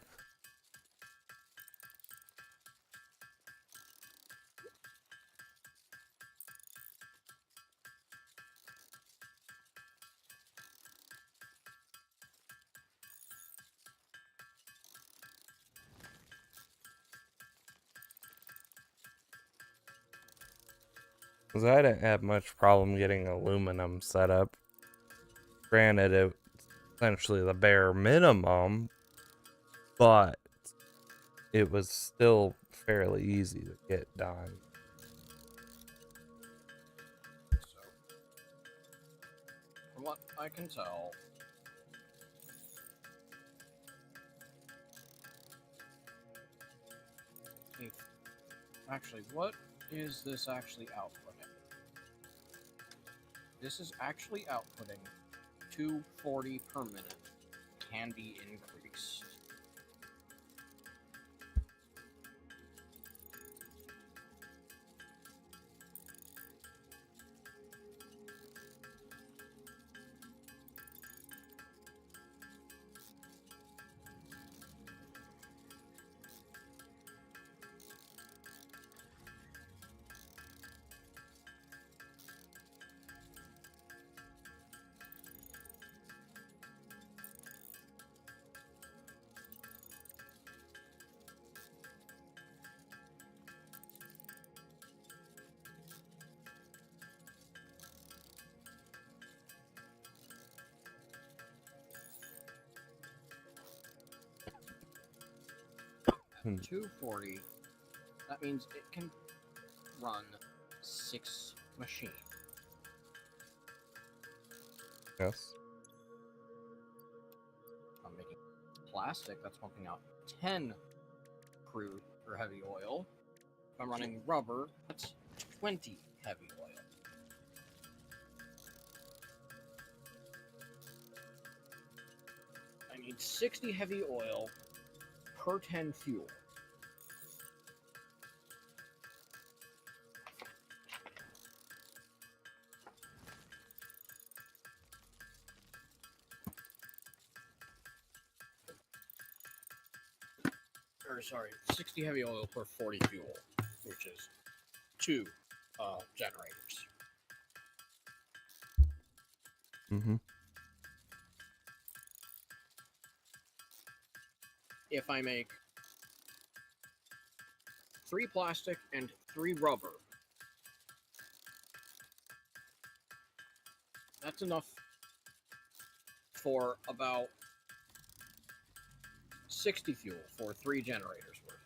Because I didn't have much problem getting aluminum set up. Granted, it's essentially the bare minimum, but it was still fairly easy to get done. So, from what I can tell, actually, what is this actually outputting? This is actually outputting 240 per minute. Can be increased. Hmm. 240. That means it can run 6 machines. Yes. I'm making plastic, that's pumping out 10 crude or heavy oil. If I'm running rubber, that's 20 heavy oil. I need 60 heavy oil per 10 fuel. Or sorry, 60 heavy oil per 40 fuel, which is 2 generators. Mm-hmm. If I make 3 plastic and 3 rubber, that's enough for about 60 fuel for 3 generators worth.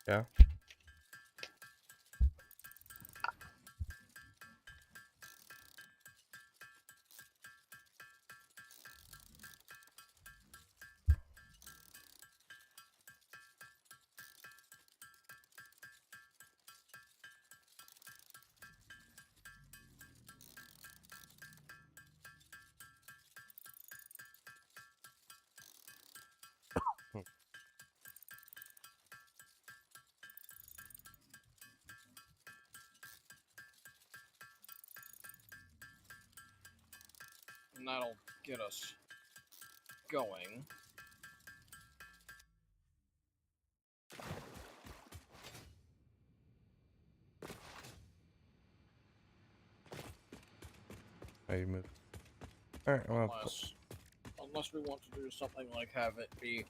Yeah. and that'll get us going. How you move? All right. Well, Unless we want to do something like have it be.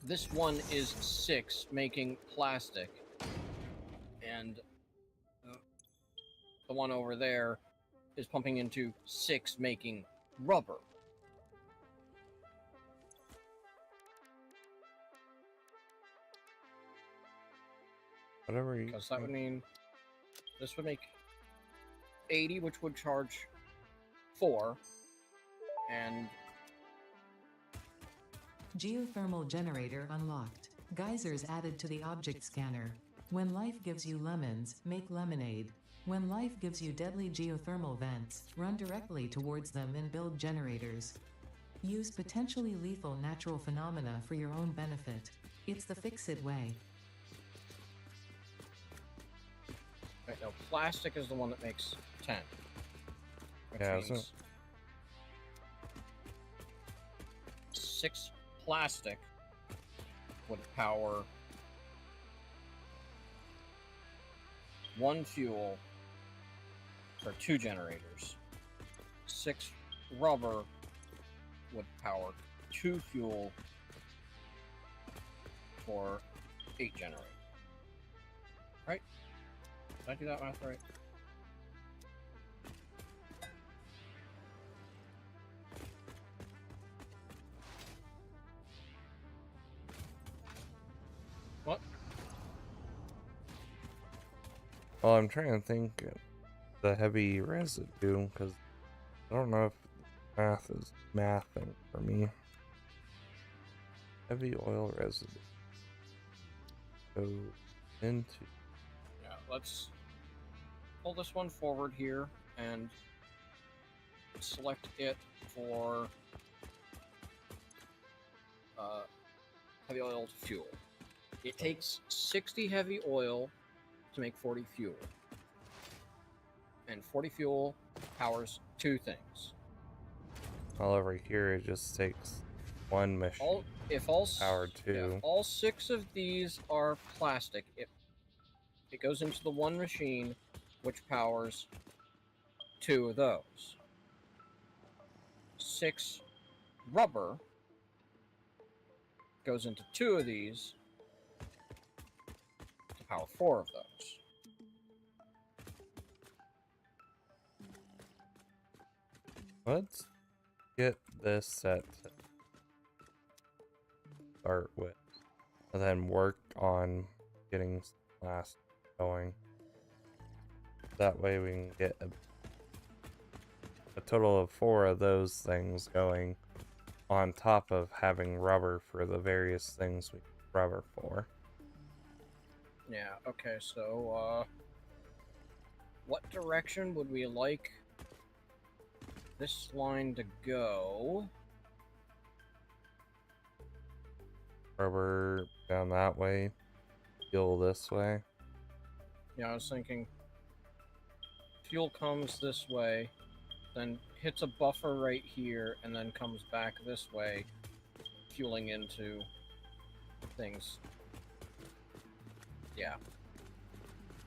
This one is 6 making plastic, and the one over there is pumping into 6 making rubber. whatever you. Because that would mean this would make 80, which would charge 4, and Geothermal generator unlocked. Geysers added to the object scanner. When life gives you lemons, make lemonade. When life gives you deadly geothermal vents, run directly towards them and build generators. Use potentially lethal natural phenomena for your own benefit. It's the fix-it way. right, no, plastic is the one that makes 10. Which Yeah, means 6 plastic would power 1 fuel for 2 generators. 6 rubber would power 2 fuel for 8 generators. Right? Did I do that math right? What? Well, I'm trying to think of the heavy residue because I don't know if math is mathing for me. Heavy oil residue. Go into. Yeah, let's pull this one forward here and select it for heavy oil to fuel. It takes 60 heavy oil to make 40 fuel. And 40 fuel powers 2 things. All over here, it just takes one machine. If all Power 2. If all 6 of these are plastic, it goes into the one machine, which powers 2 of those. 6 rubber goes into 2 of these to power 4 of those. Let's get this set to start with, and then work on getting last going. That way we can get a total of 4 of those things going on top of having rubber for the various things we need rubber for. Yeah, okay, so, what direction would we like this line to go? Rubber down that way, fuel this way. Yeah, I was thinking fuel comes this way, then hits a buffer right here, and then comes back this way, fueling into things. Yeah.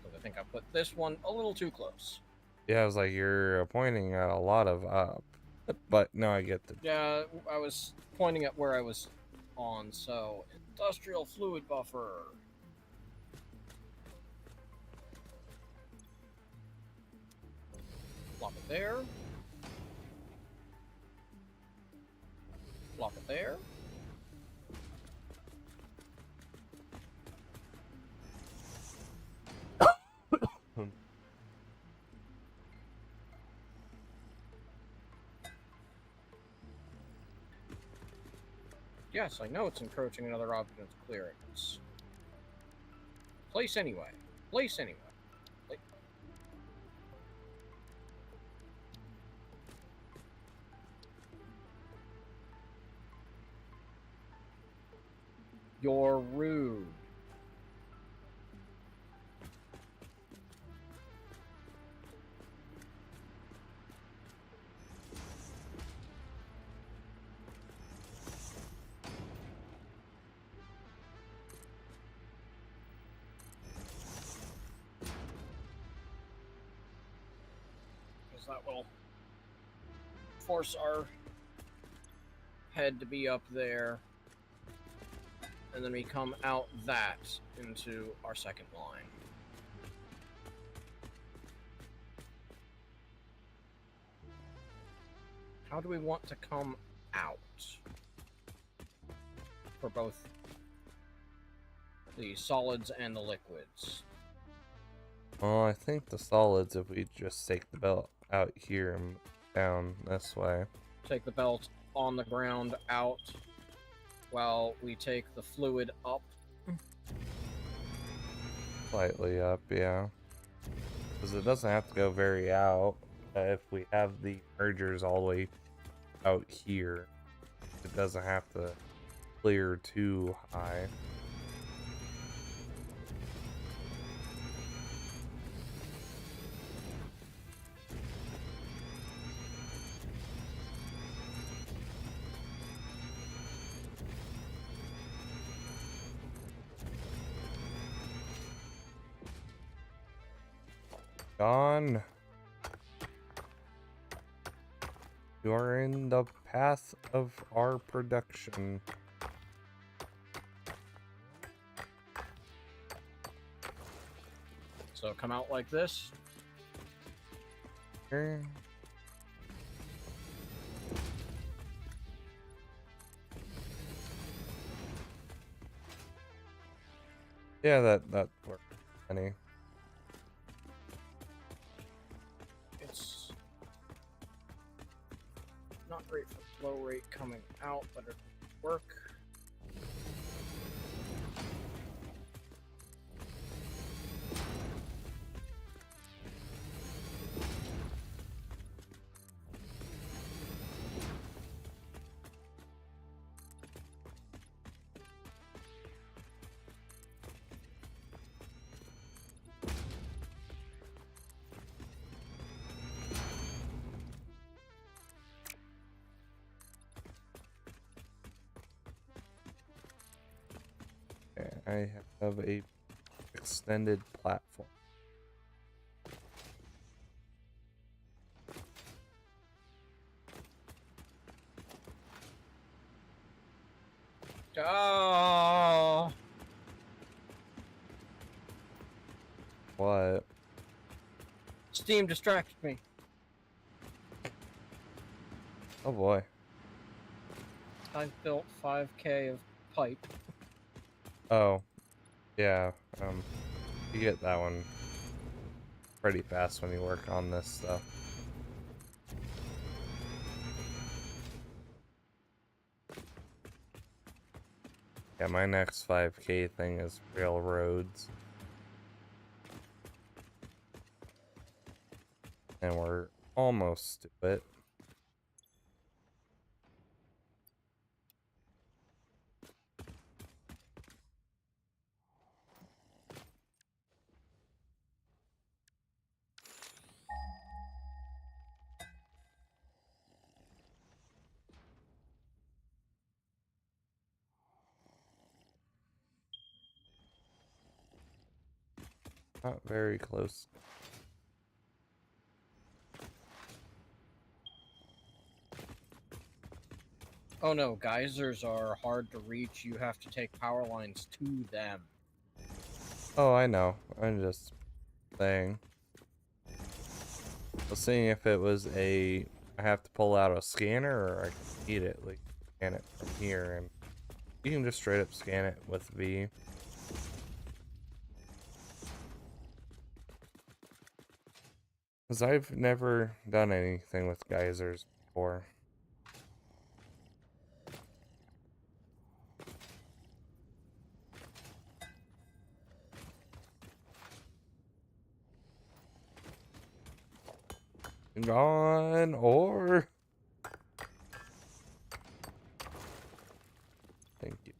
Because I think I put this one a little too close. Yeah, I was like, you're pointing at a lot of up. But no, I get the. Yeah, I was pointing at where I was on, so industrial fluid buffer. Plop it there. Plop it there. Yes, I know it's encroaching another object into clearance. Place anyway. Place anyway. You're rude. that will force our head to be up there. And then we come out that into our second line. How do we want to come out? For both the solids and the liquids. Well, I think the solids, if we just take the belt out here and down this way. Take the belt on the ground out while we take the fluid up. Slightly up, yeah. Because it doesn't have to go very out. If we have the mergers all the way out here, it doesn't have to clear too high. Gone. You are in the path of our production. So come out like this. Here. Yeah, that worked. Any. It's not great for flow rate coming out, but it'll work. I have a extended platform. Oh, What? Steam distracted me. Oh boy. I've built 5k of pipe. Oh. Yeah. You get that one pretty fast when you work on this stuff. Yeah, my next 5K thing is railroads. And we're almost to it. Not very close. Oh no, geysers are hard to reach. You have to take power lines to them. Oh, I know. I'm just saying. I was seeing if it was I have to pull out a scanner or I can eat it, like scan it from here, and you can just straight up scan it with V. Because I've never done anything with geysers before. Gone or thank you.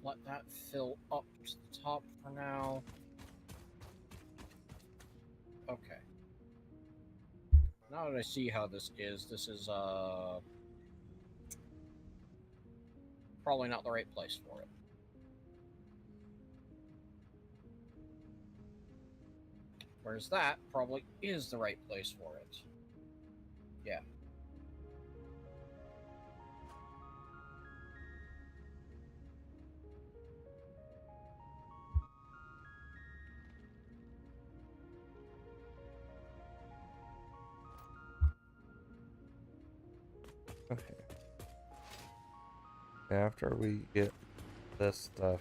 let that fill up to the top for now. Okay. Now that I see how this is probably not the right place for it. Whereas that probably is the right place for it. Yeah. Okay. After we get this stuff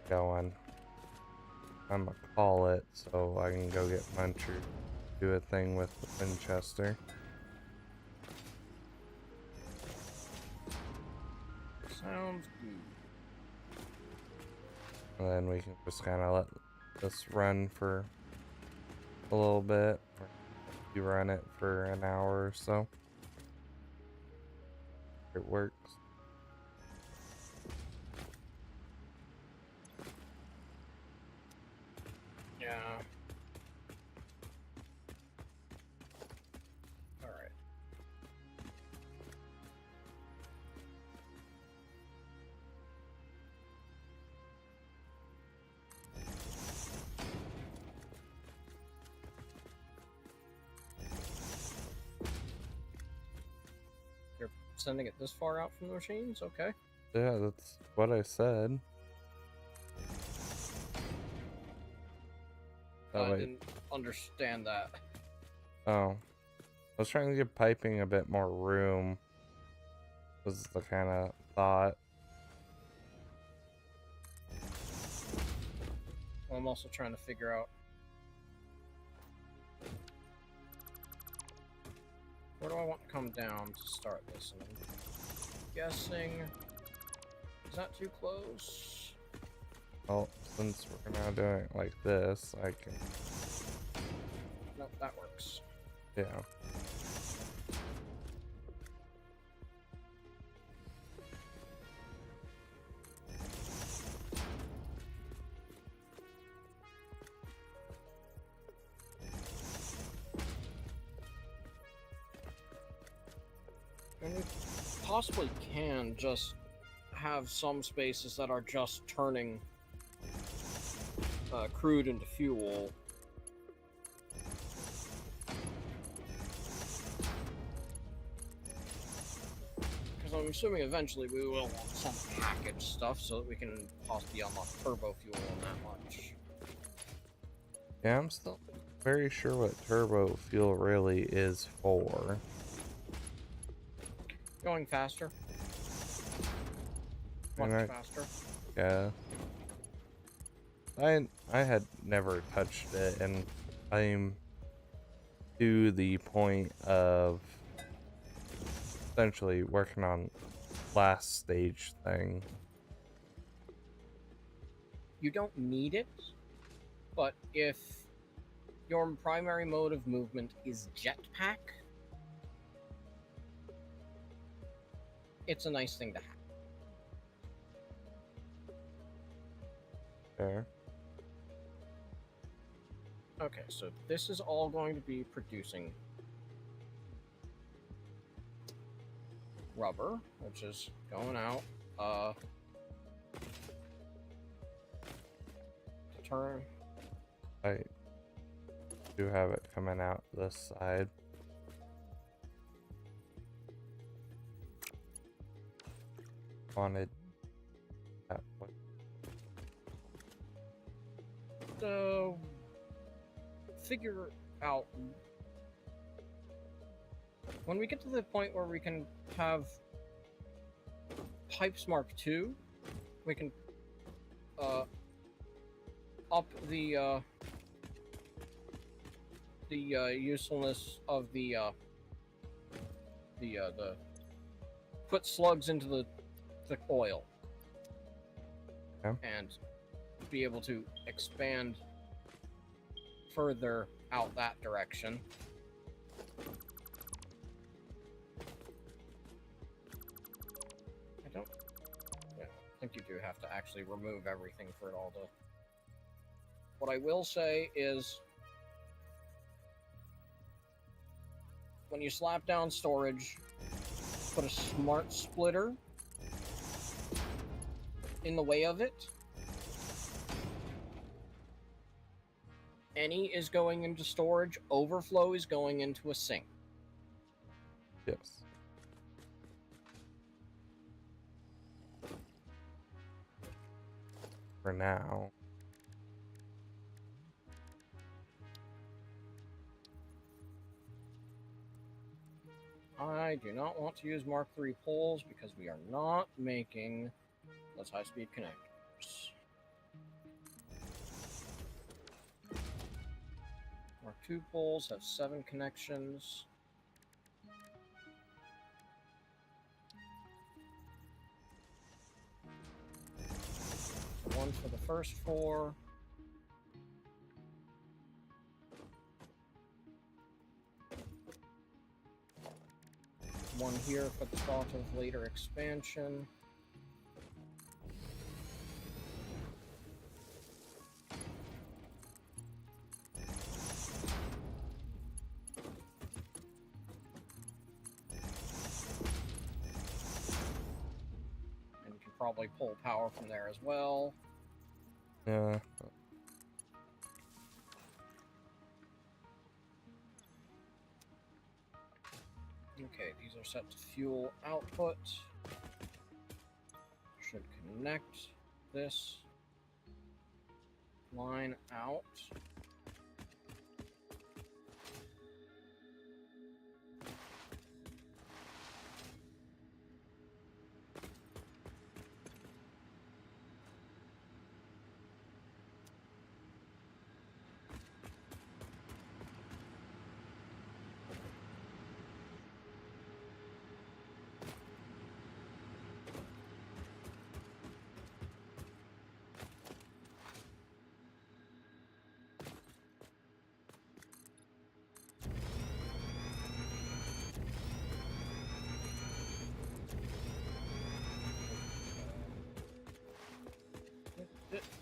going, I'm gonna call it so I can go get Muncher, do a thing with the Winchester. Sounds good. And then we can just kind of let this run for a little bit. Or you run it for an hour or so. It works. Yeah. Alright. You're sending it this far out from the machines? Okay. Yeah, that's what I said. Oh, I wait. didn't understand that. Oh. I was trying to give piping a bit more room. Was the kind of thought. Well, I'm also trying to figure out where do I want to come down to start this? And I'm guessing is that too close? Well, since we're now doing it like this, I can. Nope, that works. Yeah. And we possibly can just have some spaces that are just turning crude into fuel. Because I'm assuming eventually we will want some package stuff so that we can possibly unlock turbo fuel on that much. Yeah, I'm still very sure what turbo fuel really is for. Going faster. Much And faster. Yeah. I had never touched it, and I'm to the point of essentially working on last stage thing. You don't need it, but if your primary mode of movement is jetpack, it's a nice thing to have. There. Okay, so this is all going to be producing rubber, which is going out. To turn. I do have it coming out this side. Wanted that one. Figure out when we get to the point where we can have pipes Mark II, we can up the usefulness of the put slugs into the oil. Okay. And be able to expand further out that direction. I think you do have to actually remove everything for it all to. What I will say is, when you slap down storage, put a smart splitter in the way of it. Any is going into storage, overflow is going into a sink. Yes. For now. I do not want to use Mark III poles because we are not making those high-speed connectors. Mark II poles have 7 connections. One for the first 4. One here for the thought of later expansion. And you can probably pull power from there as well. Yeah. Okay, these are set to fuel output. Should connect this line out.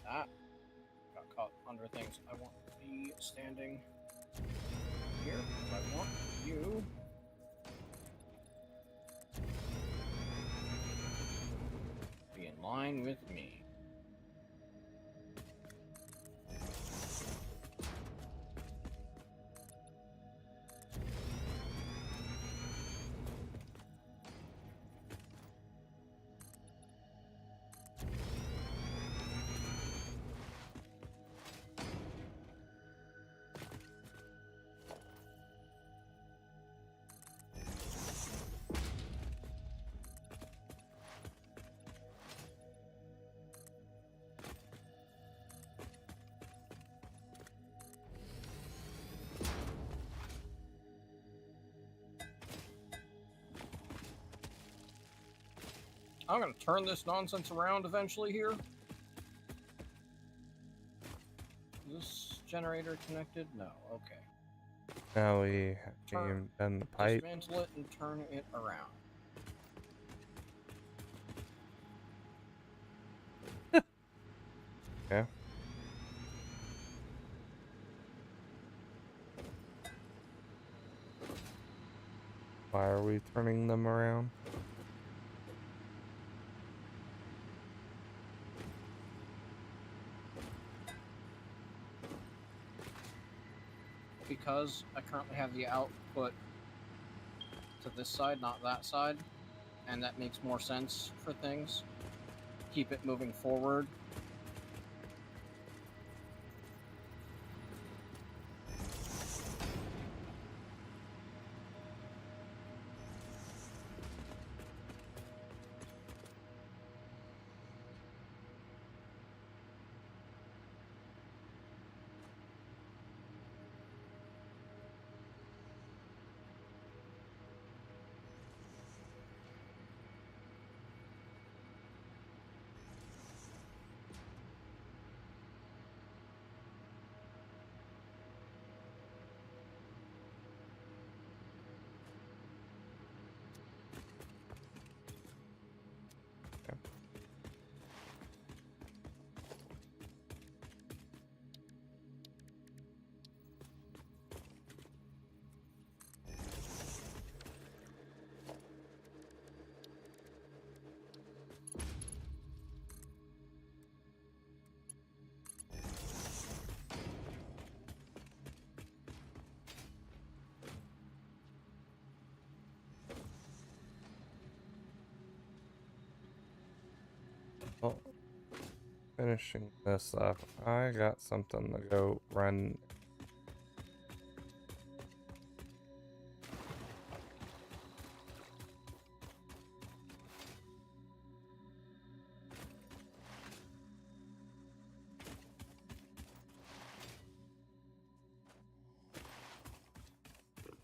Ah, got caught under things. I want to be standing here because I want you to be in line with me. I'm going to turn this nonsense around eventually here. Is this generator connected? No. Okay. Now we have done the pipe. Dismantle it and turn it around. Yeah. Why are we turning them around? Because I currently have the output to this side, not that side, and that makes more sense for things. Keep it moving forward. finishing this up, I got something to go run.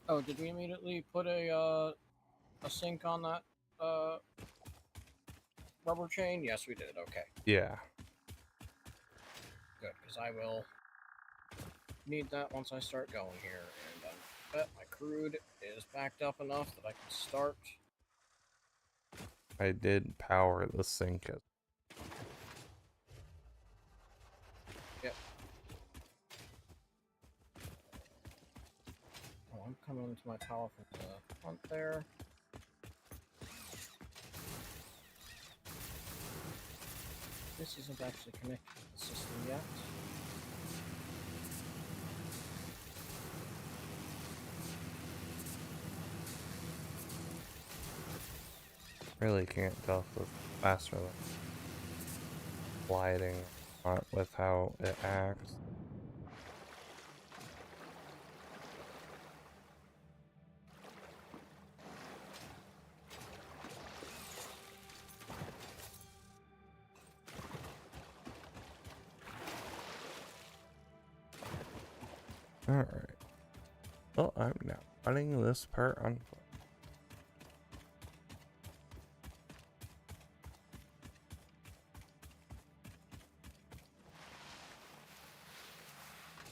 Oh, did we immediately put a sink on that rubber chain? Yes, we did. Okay, Yeah. good, because I will need that once I start going here. And I bet my crude is backed up enough that I can start. I did power the sink. Yep. Oh, I'm coming into my power from the front there. This isn't actually connected to the system yet. Really can't tell if it's faster than gliding or not with how it acts. Alright. Well, I'm now running this part on foot.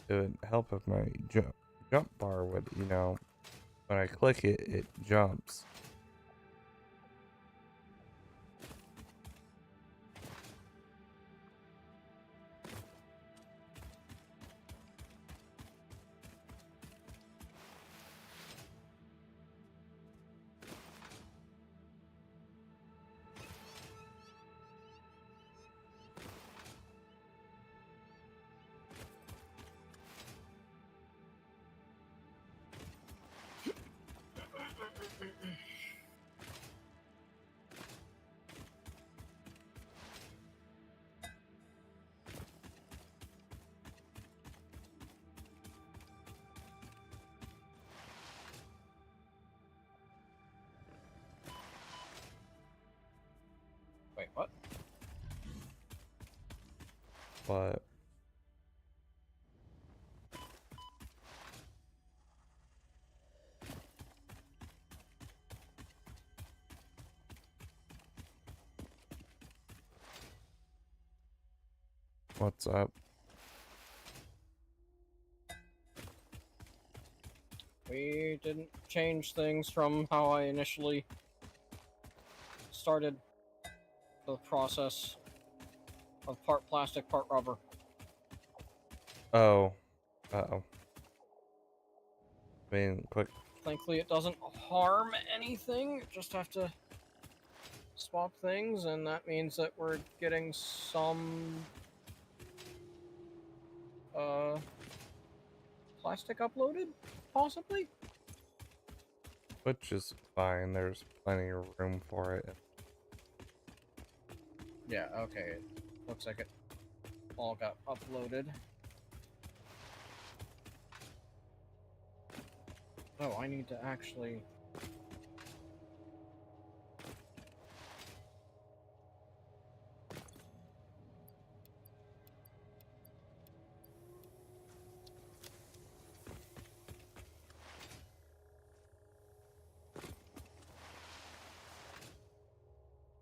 It would help if my jump bar would, you know, when I click it, it jumps. Wait, what? But what's up? We didn't change things from how I initially started the process of part plastic, part rubber. Oh. Uh-oh. I mean, quick. Thankfully, it doesn't harm anything. Just have to swap things, and that means that we're getting some plastic uploaded, possibly. Which is fine. There's plenty of room for it. Yeah. Okay. Looks like it all got uploaded. Oh, I need to actually.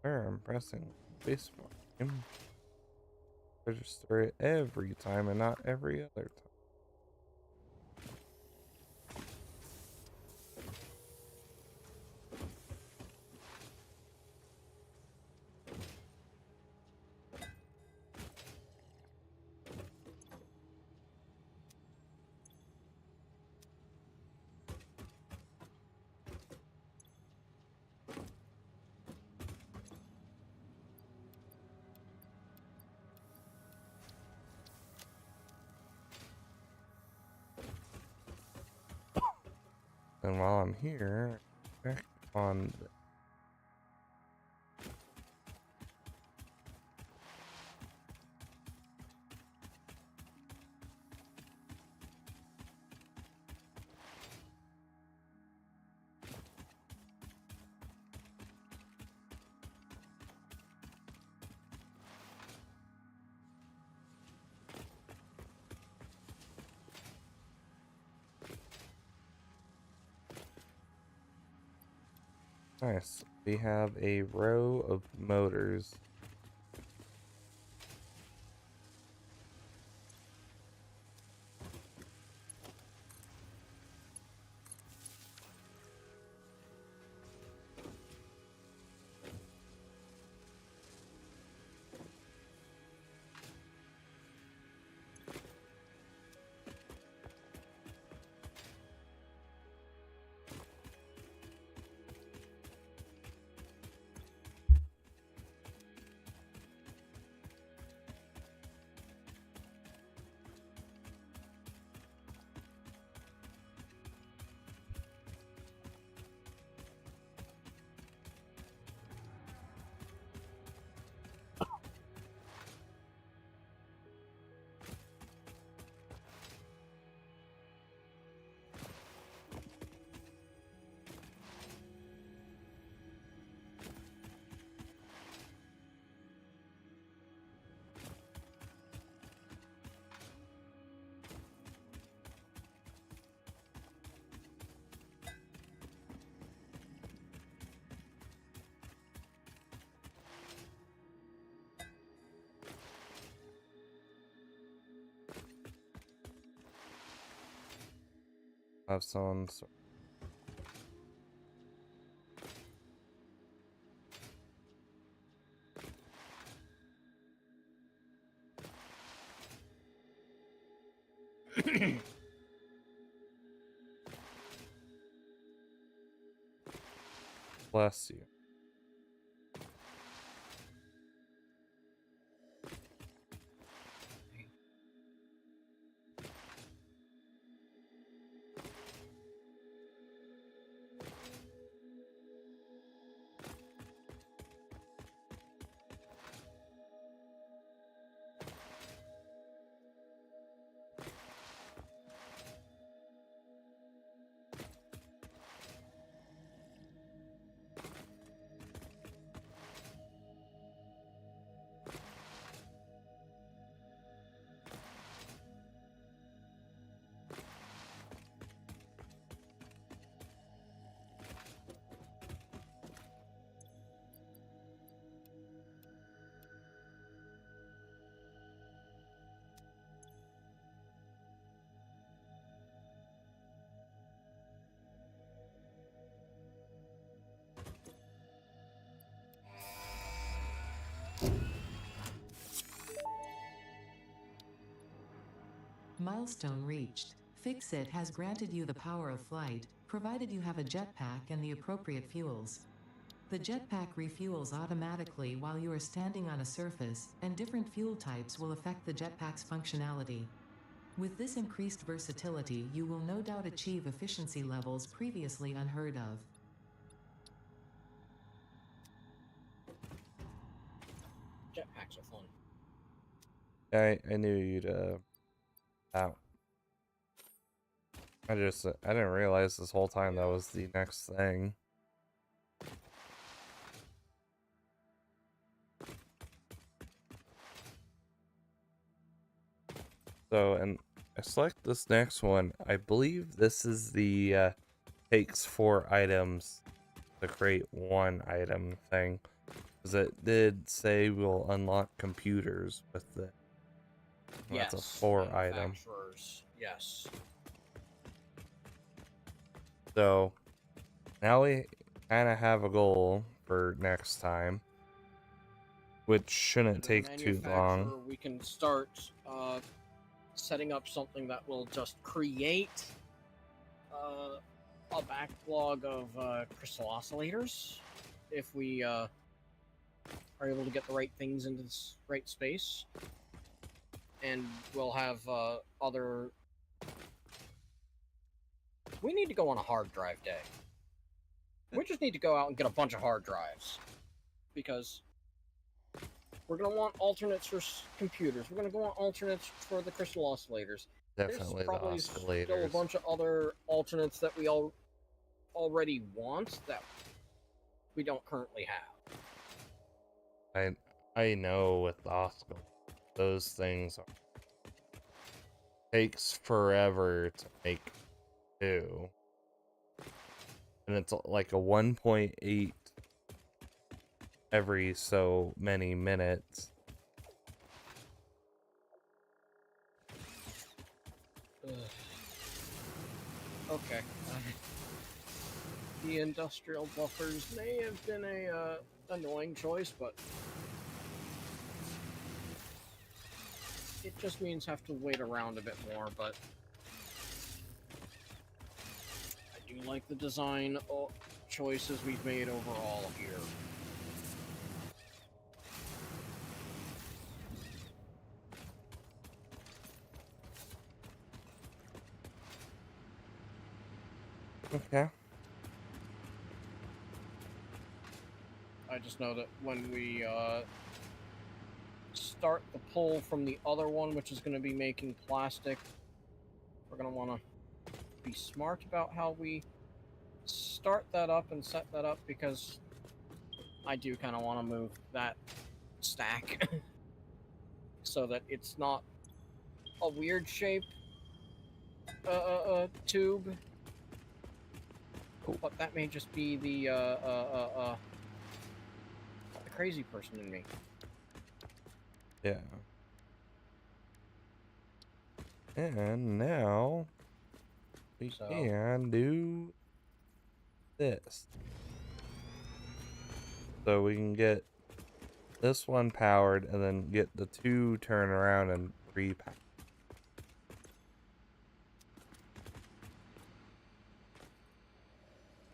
Sure, I'm pressing spacebar. Register it every time and not every other time. And while I'm here, check on the Nice. We have a row of motors. Have someone. Bless you. Milestone reached. Fix-It has granted you the power of flight, provided you have a jetpack and the appropriate fuels. The jetpack refuels automatically while you are standing on a surface, and different fuel types will affect the jetpack's functionality. With this increased versatility, you will no doubt achieve efficiency levels previously unheard of. Jetpacks are fun. I knew you'd out. I didn't realize this whole time that was the next thing. So, and I select this next one. I believe this is the takes 4 items to create 1 item thing. Because it did say we'll unlock computers with it. Yes, That's a 4 item. manufacturers, yes. So now we kind of have a goal for next time, which shouldn't take too long. Manufacturer, we can start setting up something that will just create a backlog of crystal oscillators if we are able to get the right things into this right space. And we'll have other... We need to go on a hard drive day. We just need to go out and get a bunch of hard drives. Because we're going to want alternates for computers. We're going to want alternates for the crystal oscillators. Definitely There's the probably still a oscillators. bunch of other alternates that we already want that we don't currently have. I know with the oscillator, those things takes forever to make 2. and it's like a 1.8 every so many minutes. Ugh. Okay. The industrial buffers may have been a annoying choice, but it just means have to wait around a bit more. But I do like the design choices we've made overall here. Okay. I just know that when we start the pull from the other one, which is going to be making plastic, we're going to want to be smart about how we start that up and set that up, because I do kind of want to move that stack so that it's not a weird shape tube. But that may just be the crazy person in me. Yeah. And now we So- can do this. So we can get this one powered and then get the two turn around and repower.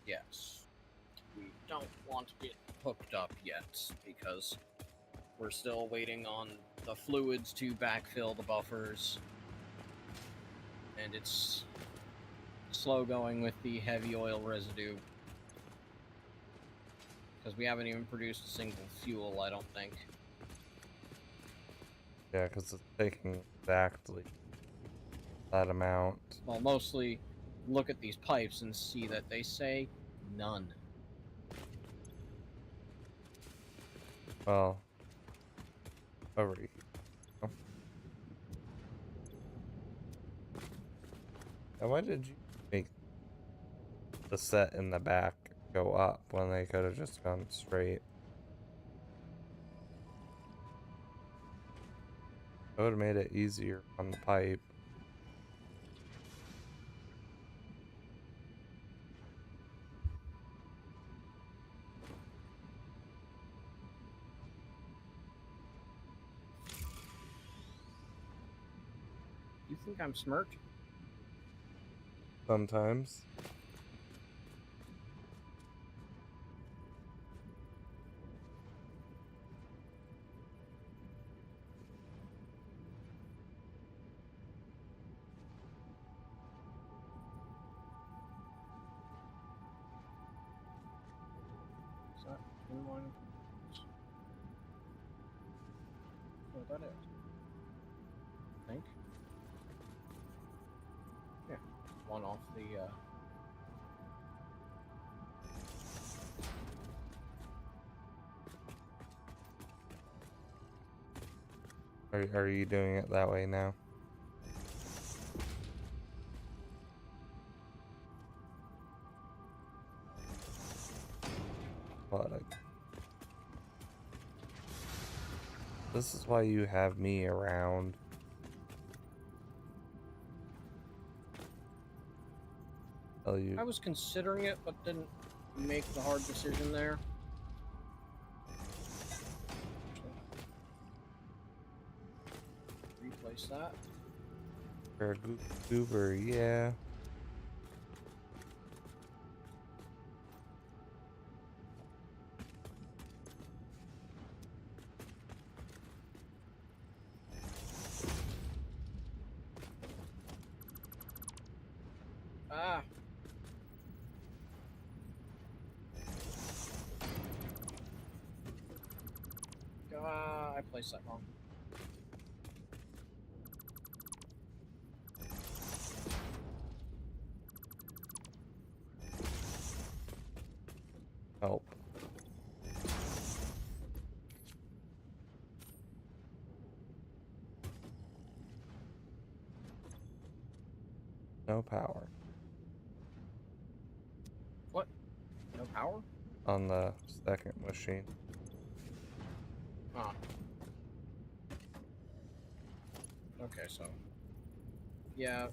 Yes. We don't want to get hooked up yet because we're still waiting on the fluids to backfill the buffers. And it's slow going with the heavy oil residue. Because we haven't even produced a single fuel, I don't think. Yeah, because it's taking exactly that amount. Well, mostly look at these pipes and see that they say none. Well, over here. Now, why did you make the set in the back go up when they could have just gone straight? It would have made it easier on the pipe. You think I'm smirked? Sometimes. Is that inline? Oh, that is. I think. Yeah. One off the Are you doing it that way now? What? This is why you have me around. Tell you. I was considering it, but didn't make the hard decision there. Replace that. For a goober, yeah. Ah. I placed that wrong. Help. No power. What? power? On the second machine. Ah. Okay, so. Yeah.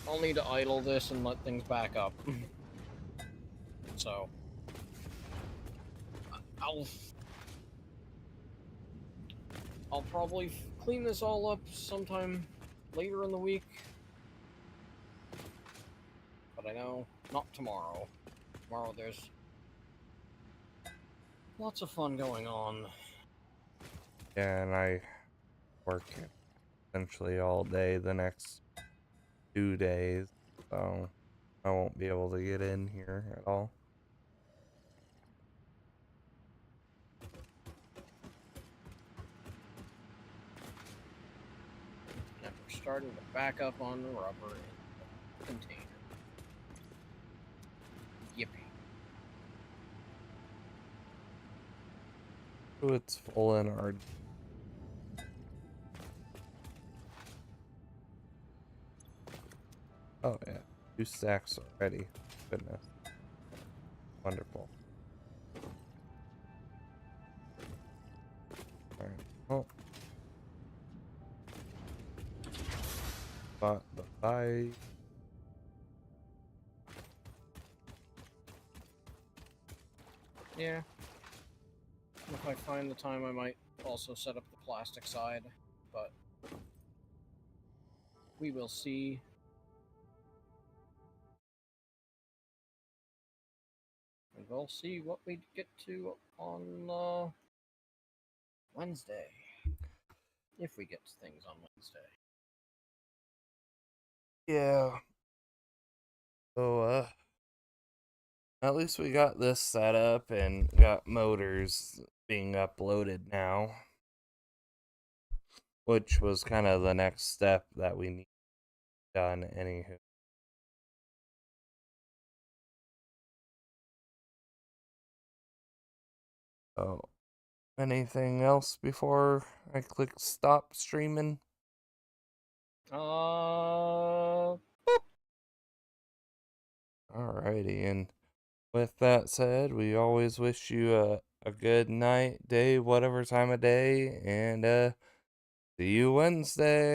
I'll need to idle this and let things back up. So. I'll probably clean this all up sometime later in the week. But I know not tomorrow. Tomorrow there's lots of fun going on. Yeah, and I work essentially all day the next 2 days, so I won't be able to get in here at all. And we're starting to back up on the rubber in the container. Yippee. So it's full in our. Oh yeah, 2 stacks already. Goodness. Wonderful. Alright, well. Bye. Yeah. If I find the time, I might also set up the plastic side, but we will see. And we'll see what we get to on Wednesday. If we get to things on Wednesday. Yeah. So, at least we got this set up and got motors being uploaded now. Which was kind of the next step that we need done, anywho. Oh, anything else before I click stop streaming? Alrighty, and with that said, we always wish you a good night, day, whatever time of day, and see you Wednesday.